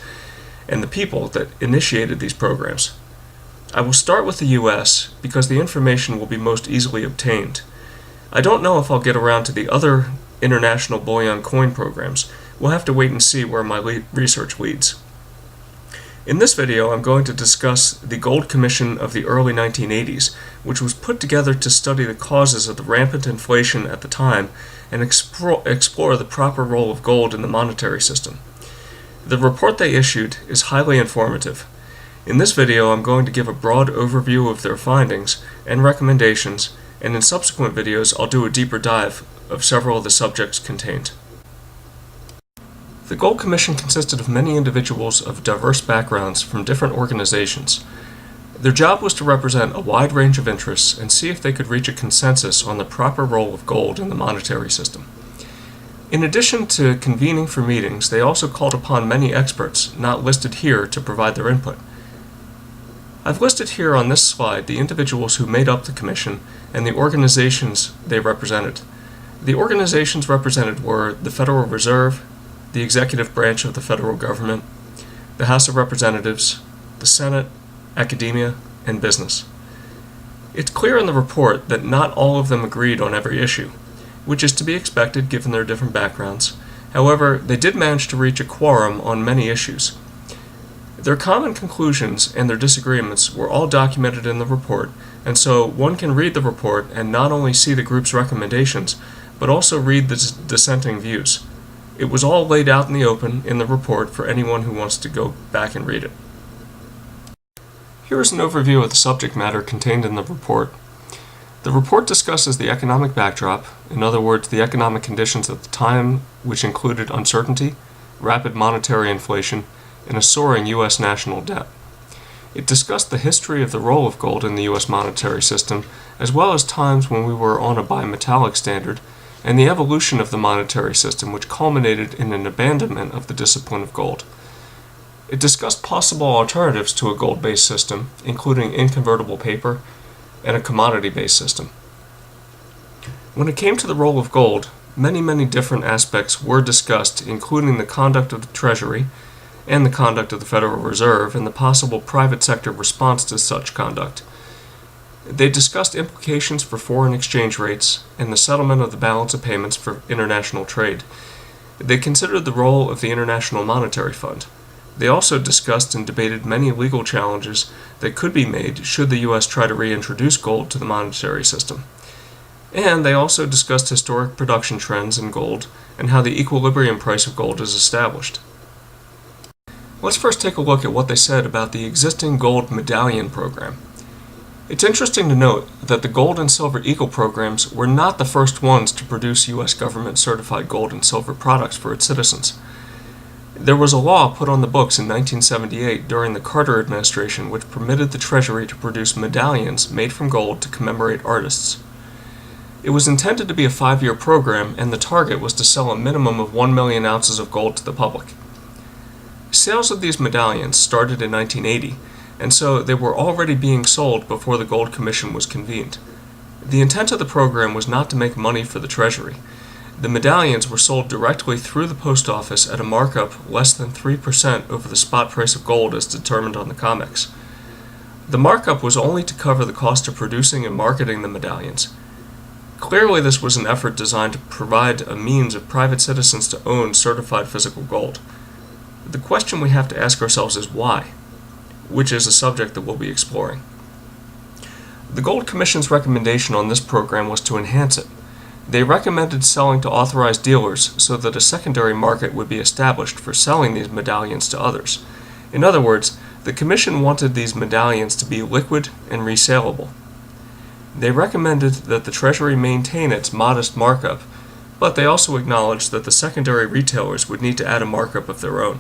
S1: and the people that initiated these programs. I will start with the US because the information will be most easily obtained. I don't know if I'll get around to the other international bullion coin programs. We'll have to wait and see where my research leads. In this video, I'm going to discuss the Gold Commission of the early 1980s, which was put together to study the causes of the rampant inflation at the time and explore the proper role of gold in the monetary system. The report they issued is highly informative. In this video, I'm going to give a broad overview of their findings and recommendations, and in subsequent videos, I'll do a deeper dive of several of the subjects contained. The Gold Commission consisted of many individuals of diverse backgrounds from different organizations. Their job was to represent a wide range of interests and see if they could reach a consensus on the proper role of gold in the monetary system. In addition to convening for meetings, they also called upon many experts, not listed here, to provide their input. I've listed here on this slide the individuals who made up the commission and the organizations they represented. The organizations represented were the Federal Reserve, the executive branch of the federal government, the House of Representatives, the Senate, academia, and business. It's clear in the report that not all of them agreed on every issue, which is to be expected given their different backgrounds. However, they did manage to reach a quorum on many issues. Their common conclusions and their disagreements were all documented in the report, and so one can read the report and not only see the group's recommendations, but also read the dissenting views. It was all laid out in the open in the report for anyone who wants to go back and read it. Here is an overview of the subject matter contained in the report. The report discusses the economic backdrop, in other words, the economic conditions at the time, which included uncertainty, rapid monetary inflation, and a soaring U.S. national debt. It discussed the history of the role of gold in the U.S. monetary system, as well as times when we were on a bimetallic standard, and the evolution of the monetary system, which culminated in an abandonment of the discipline of gold. It discussed possible alternatives to a gold-based system, including inconvertible paper and a commodity-based system. When it came to the role of gold, many different aspects were discussed, including the conduct of the Treasury and the conduct of the Federal Reserve and the possible private sector response to such conduct. They discussed implications for foreign exchange rates and the settlement of the balance of payments for international trade. They considered the role of the International Monetary Fund. They also discussed and debated many legal challenges that could be made should the U.S. try to reintroduce gold to the monetary system. And they also discussed historic production trends in gold and how the equilibrium price of gold is established. Let's first take a look at what they said about the existing gold medallion program. It's interesting to note that the Gold and Silver Eagle programs were not the first ones to produce U.S. government-certified gold and silver products for its citizens. There was a law put on the books in 1978 during the Carter administration which permitted the Treasury to produce medallions made from gold to commemorate artists. It was intended to be a 5-year program, and the target was to sell a minimum of 1 million ounces of gold to the public. Sales of these medallions started in 1980, and so they were already being sold before the Gold Commission was convened. The intent of the program was not to make money for the Treasury. The medallions were sold directly through the post office at a markup less than 3% over the spot price of gold as determined on the COMEX. The markup was only to cover the cost of producing and marketing the medallions. Clearly, this was an effort designed to provide a means of private citizens to own certified physical gold. The question we have to ask ourselves is why, which is a subject that we'll be exploring. The Gold Commission's recommendation on this program was to enhance it. They recommended selling to authorized dealers so that a secondary market would be established for selling these medallions to others. In other words, the Commission wanted these medallions to be liquid and resaleable. They recommended that the Treasury maintain its modest markup, but they also acknowledged that the secondary retailers would need to add a markup of their own.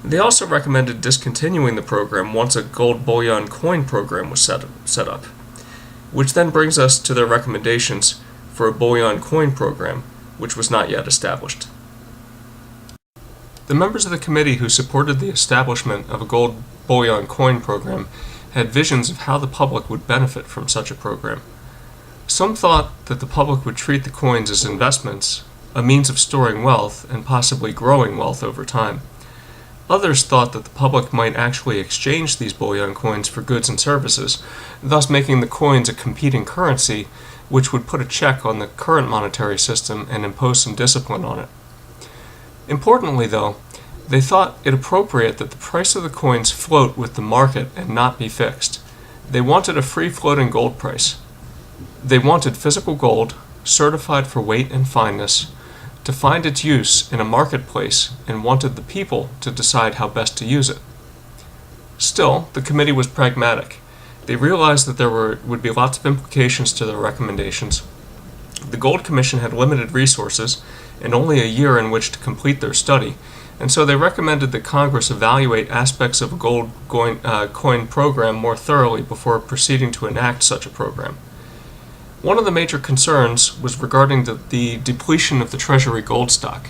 S1: They also recommended discontinuing the program once a gold bullion coin program was set up, which then brings us to their recommendations for a bullion coin program, which was not yet established. The members of the committee who supported the establishment of a gold bullion coin program had visions of how the public would benefit from such a program. Some thought that the public would treat the coins as investments, a means of storing wealth and possibly growing wealth over time. Others thought that the public might actually exchange these bullion coins for goods and services, thus making the coins a competing currency, which would put a check on the current monetary system and impose some discipline on it. Importantly, though, they thought it appropriate that the price of the coins float with the market and not be fixed. They wanted a free-floating gold price. They wanted physical gold, certified for weight and fineness, to find its use in a marketplace, and wanted the people to decide how best to use it. Still, the committee was pragmatic. They realized that there would be lots of implications to their recommendations. The Gold Commission had limited resources and only a year in which to complete their study, and so they recommended that Congress evaluate aspects of a gold coin program more thoroughly before proceeding to enact such a program. One of the major concerns was regarding the depletion of the Treasury gold stock.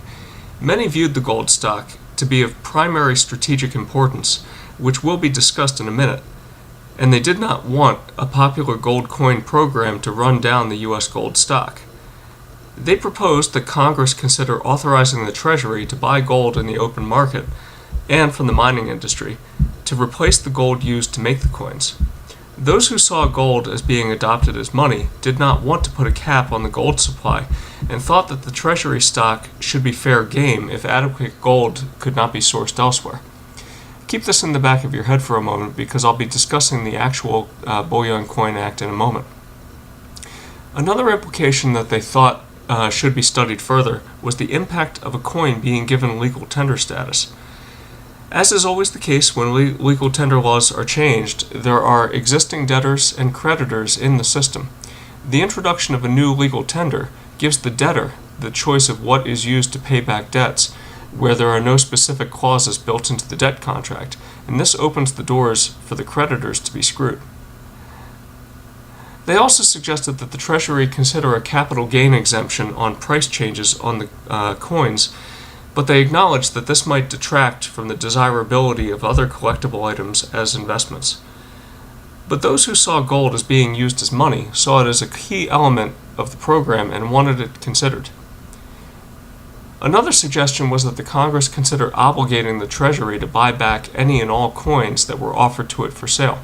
S1: Many viewed the gold stock to be of primary strategic importance, which will be discussed in a minute, and they did not want a popular gold coin program to run down the U.S. gold stock. They proposed that Congress consider authorizing the Treasury to buy gold in the open market and from the mining industry to replace the gold used to make the coins. Those who saw gold as being adopted as money did not want to put a cap on the gold supply and thought that the Treasury stock should be fair game if adequate gold could not be sourced elsewhere. Keep this in the back of your head for a moment because I'll be discussing the actual Bullion Coin Act in a moment. Another implication that they thought should be studied further was the impact of a coin being given legal tender status. As is always the case when legal tender laws are changed, there are existing debtors and creditors in the system. The introduction of a new legal tender gives the debtor the choice of what is used to pay back debts, where there are no specific clauses built into the debt contract, and this opens the doors for the creditors to be screwed. They also suggested that the Treasury consider a capital gain exemption on price changes on the coins, but they acknowledged that this might detract from the desirability of other collectible items as investments. But those who saw gold as being used as money saw it as a key element of the program and wanted it considered. Another suggestion was that the Congress consider obligating the Treasury to buy back any and all coins that were offered to it for sale.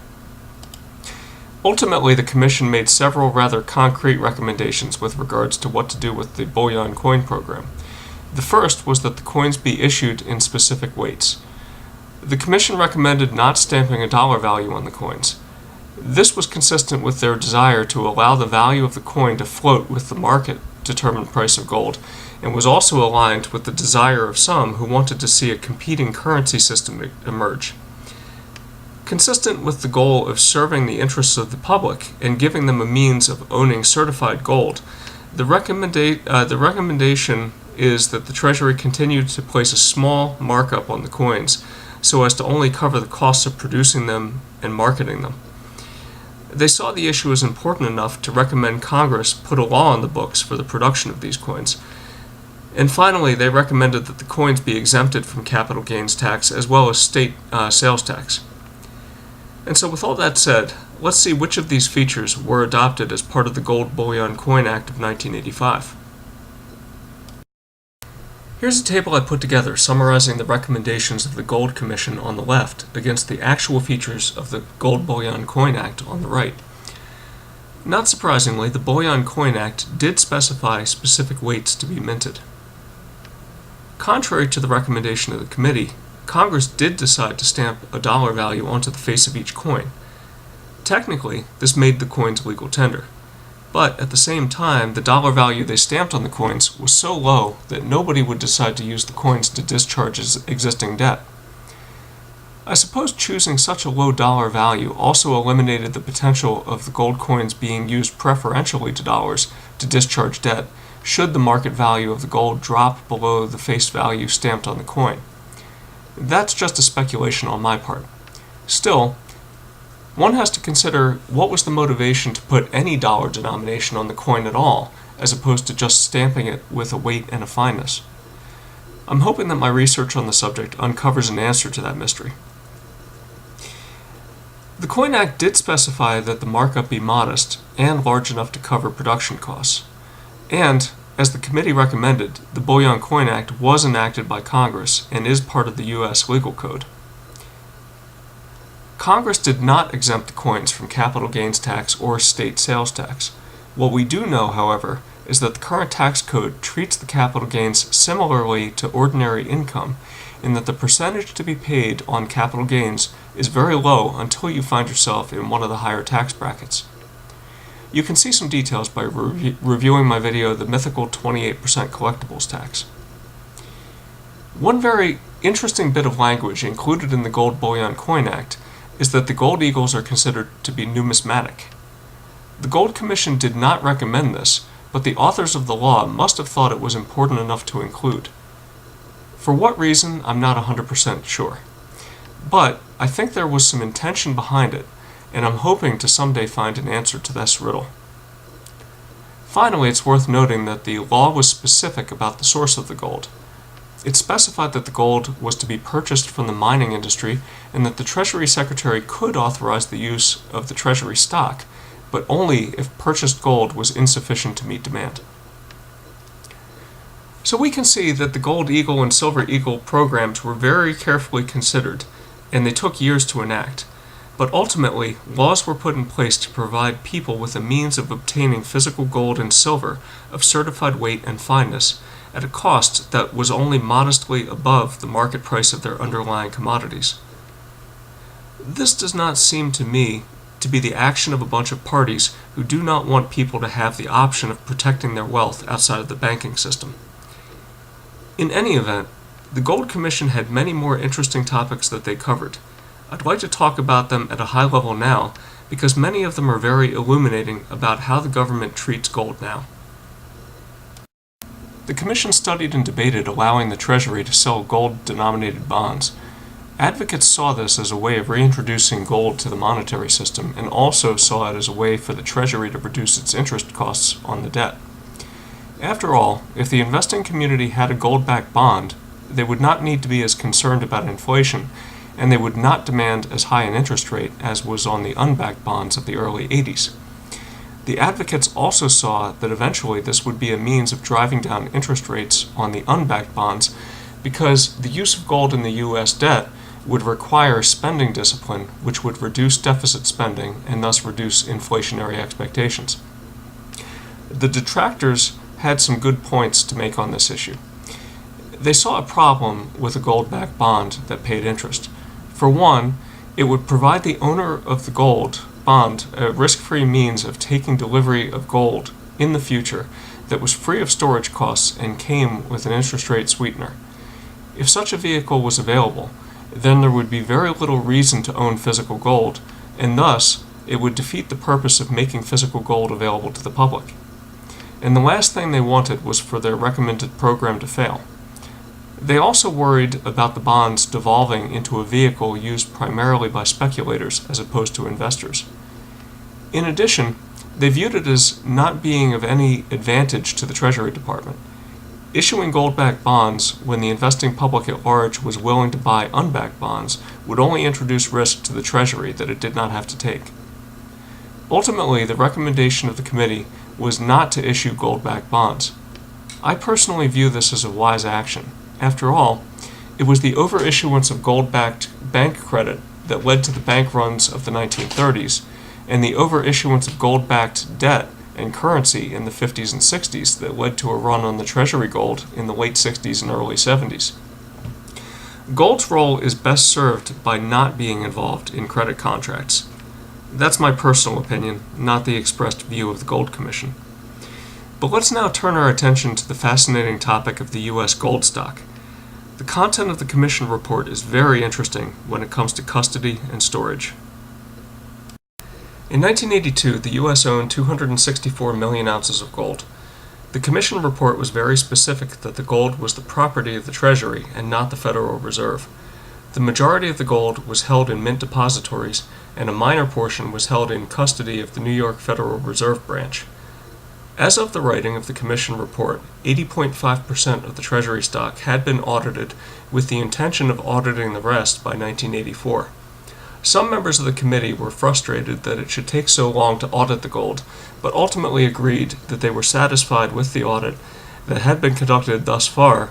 S1: Ultimately, the Commission made several rather concrete recommendations with regards to what to do with the bullion coin program. The first was that the coins be issued in specific weights. The Commission recommended not stamping a dollar value on the coins. This was consistent with their desire to allow the value of the coin to float with the market-determined price of gold, and was also aligned with the desire of some who wanted to see a competing currency system emerge. Consistent with the goal of serving the interests of the public and giving them a means of owning certified gold, the recommendation is that the Treasury continue to place a small markup on the coins so as to only cover the costs of producing them and marketing them. They saw the issue as important enough to recommend Congress put a law on the books for the production of these coins. And finally, they recommended that the coins be exempted from capital gains tax as well as state sales tax. And so with all that said, let's see which of these features were adopted as part of the Gold Bullion Coin Act of 1985. Here's a table I put together summarizing the recommendations of the Gold Commission on the left against the actual features of the Gold Bullion Coin Act on the right. Not surprisingly, the Bullion Coin Act did specify specific weights to be minted. Contrary to the recommendation of the committee, Congress did decide to stamp a dollar value onto the face of each coin. Technically, this made the coins legal tender. But at the same time, the dollar value they stamped on the coins was so low that nobody would decide to use the coins to discharge existing debt. I suppose choosing such a low dollar value also eliminated the potential of the gold coins being used preferentially to dollars to discharge debt should the market value of the gold drop below the face value stamped on the coin. That's just a speculation on my part. Still, one has to consider what was the motivation to put any dollar denomination on the coin at all, as opposed to just stamping it with a weight and a fineness. I'm hoping that my research on the subject uncovers an answer to that mystery. The Coin Act did specify that the markup be modest and large enough to cover production costs. And, As the committee recommended, the Bullion Coin Act was enacted by Congress and is part of the U.S. legal code. Congress did not exempt the coins from capital gains tax or state sales tax. What we do know, however, is that the current tax code treats the capital gains similarly to ordinary income, in that the percentage to be paid on capital gains is very low until you find yourself in one of the higher tax brackets. You can see some details by reviewing my video, The Mythical 28% Collectibles Tax. One very interesting bit of language included in the Gold Bullion Coin Act is that the gold eagles are considered to be numismatic. The Gold Commission did not recommend this, but the authors of the law must have thought it was important enough to include. For what reason, I'm not 100% sure. But I think there was some intention behind it, and I'm hoping to someday find an answer to this riddle. Finally, it's worth noting that the law was specific about the source of the gold. It specified that the gold was to be purchased from the mining industry and that the Treasury Secretary could authorize the use of the Treasury stock, but only if purchased gold was insufficient to meet demand. So we can see that the Gold Eagle and Silver Eagle programs were very carefully considered, and they took years to enact. But ultimately, laws were put in place to provide people with a means of obtaining physical gold and silver of certified weight and fineness at a cost that was only modestly above the market price of their underlying commodities. This does not seem to me to be the action of a bunch of parties who do not want people to have the option of protecting their wealth outside of the banking system. In any event, the Gold Commission had many more interesting topics that they covered. I'd like to talk about them at a high level now, because many of them are very illuminating about how the government treats gold now. The Commission studied and debated allowing the Treasury to sell gold-denominated bonds. Advocates saw this as a way of reintroducing gold to the monetary system, and also saw it as a way for the Treasury to reduce its interest costs on the debt. After all, if the investing community had a gold-backed bond, they would not need to be as concerned about inflation, and they would not demand as high an interest rate as was on the unbacked bonds of the early 80s. The advocates also saw that eventually this would be a means of driving down interest rates on the unbacked bonds, because the use of gold in the U.S. debt would require spending discipline, which would reduce deficit spending and thus reduce inflationary expectations. The detractors had some good points to make on this issue. They saw a problem with a gold-backed bond that paid interest. For one, it would provide the owner of the gold bond a risk-free means of taking delivery of gold in the future that was free of storage costs and came with an interest rate sweetener. If such a vehicle was available, then there would be very little reason to own physical gold, and thus it would defeat the purpose of making physical gold available to the public. And the last thing they wanted was for their recommended program to fail. They also worried about the bonds devolving into a vehicle used primarily by speculators as opposed to investors. In addition, they viewed it as not being of any advantage to the Treasury Department. Issuing gold-backed bonds when the investing public at large was willing to buy unbacked bonds would only introduce risk to the Treasury that it did not have to take. Ultimately, the recommendation of the committee was not to issue gold-backed bonds. I personally view this as a wise action. After all, it was the overissuance of gold-backed bank credit that led to the bank runs of the 1930s, and the overissuance of gold-backed debt and currency in the 50s and 60s that led to a run on the Treasury gold in the late 60s and early 70s. Gold's role is best served by not being involved in credit contracts. That's my personal opinion, not the expressed view of the Gold Commission. But let's now turn our attention to the fascinating topic of the U.S. gold stock. The content of the Commission report is very interesting when it comes to custody and storage. In 1982, the U.S. owned 264 million ounces of gold. The Commission report was very specific that the gold was the property of the Treasury and not the Federal Reserve. The majority of the gold was held in mint depositories, and a minor portion was held in custody of the New York Federal Reserve Branch. As of the writing of the Commission report, 80.5% of the Treasury stock had been audited, with the intention of auditing the rest by 1984. Some members of the committee were frustrated that it should take so long to audit the gold, but ultimately agreed that they were satisfied with the audit that had been conducted thus far,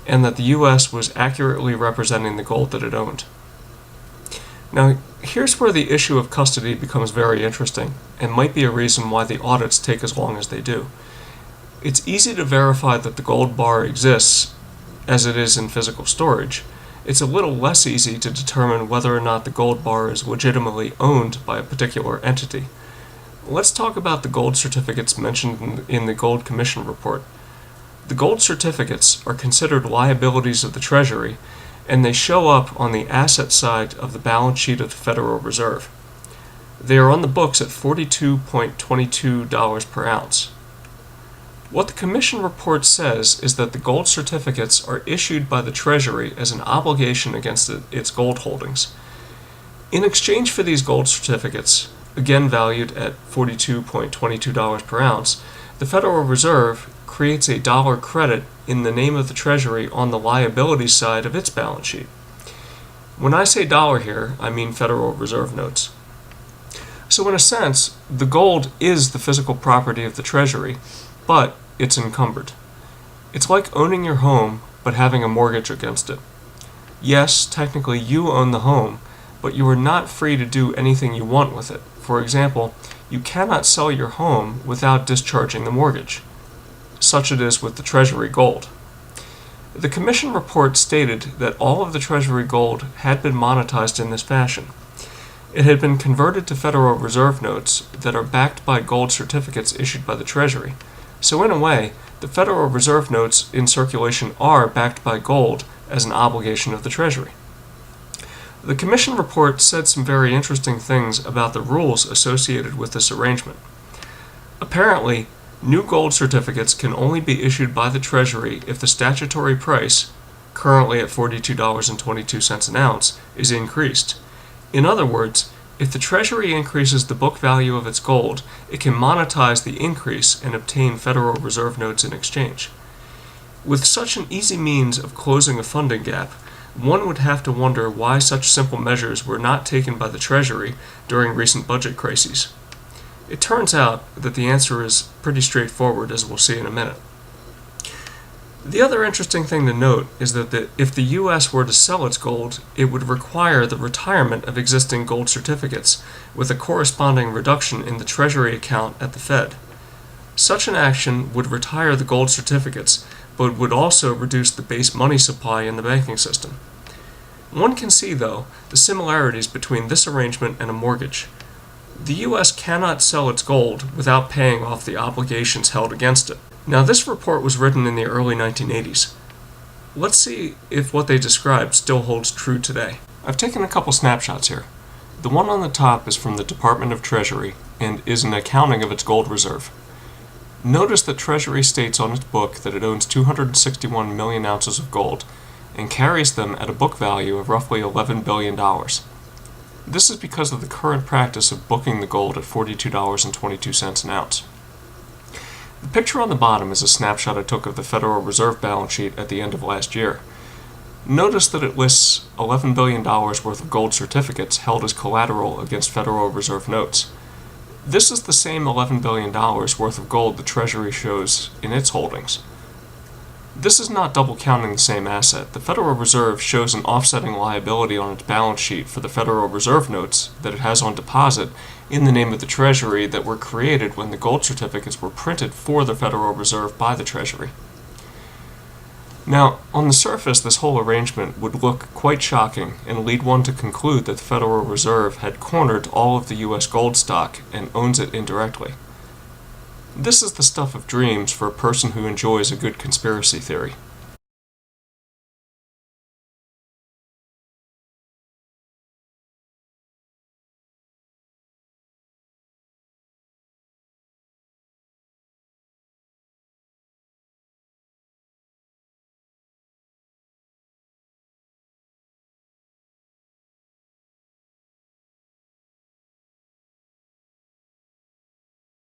S1: and that the U.S. was accurately representing the gold that it owned. Now, here's where the issue of custody becomes very interesting, and might be a reason why the audits take as long as they do. It's easy to verify that the gold bar exists, as it is in physical storage. It's a little less easy to determine whether or not the gold bar is legitimately owned by a particular entity. Let's talk about the gold certificates mentioned in the Gold Commission report. The gold certificates are considered liabilities of the Treasury, and they show up on the asset side of the balance sheet of the Federal Reserve. They are on the books at $42.22 per ounce. What the Commission report says is that the gold certificates are issued by the Treasury as an obligation against its gold holdings. In exchange for these gold certificates, again valued at $42.22 per ounce, the Federal Reserve creates a dollar credit in the name of the Treasury on the liability side of its balance sheet. When I say dollar here, I mean Federal Reserve notes. So in a sense, the gold is the physical property of the Treasury, but it's encumbered. It's like owning your home, but having a mortgage against it. Yes, technically you own the home, but you are not free to do anything you want with it. For example, you cannot sell your home without discharging the mortgage. Such it is with the Treasury gold. The Commission report stated that all of the Treasury gold had been monetized in this fashion. It had been converted to Federal Reserve notes that are backed by gold certificates issued by the Treasury. So in a way, the Federal Reserve notes in circulation are backed by gold as an obligation of the Treasury. The Commission report said some very interesting things about the rules associated with this arrangement. Apparently, new gold certificates can only be issued by the Treasury if the statutory price, currently at $42.22 an ounce, is increased. In other words, if the Treasury increases the book value of its gold, it can monetize the increase and obtain Federal Reserve notes in exchange. With such an easy means of closing a funding gap, one would have to wonder why such simple measures were not taken by the Treasury during recent budget crises. It turns out that the answer is pretty straightforward, as we'll see in a minute. The other interesting thing to note is that if the U.S. were to sell its gold, it would require the retirement of existing gold certificates, with a corresponding reduction in the Treasury account at the Fed. Such an action would retire the gold certificates, but would also reduce the base money supply in the banking system. One can see, though, the similarities between this arrangement and a mortgage. The U.S. cannot sell its gold without paying off the obligations held against it. Now, this report was written in the early 1980s. Let's see if what they described still holds true today. I've taken a couple snapshots here. The one on the top is from the Department of Treasury and is an accounting of its gold reserve. Notice that Treasury states on its book that it owns 261 million ounces of gold and carries them at a book value of roughly $11 billion. This is because of the current practice of booking the gold at $42.22 an ounce. The picture on the bottom is a snapshot I took of the Federal Reserve balance sheet at the end of last year. Notice that it lists $11 billion worth of gold certificates held as collateral against Federal Reserve notes. This is the same $11 billion worth of gold the Treasury shows in its holdings. This is not double counting the same asset. The Federal Reserve shows an offsetting liability on its balance sheet for the Federal Reserve notes that it has on deposit in the name of the Treasury that were created when the gold certificates were printed for the Federal Reserve by the Treasury. Now, on the surface, this whole arrangement would look quite shocking and lead one to conclude that the Federal Reserve had cornered all of the U.S. gold stock and owns it indirectly. This is the stuff of dreams for a person who enjoys a good conspiracy theory.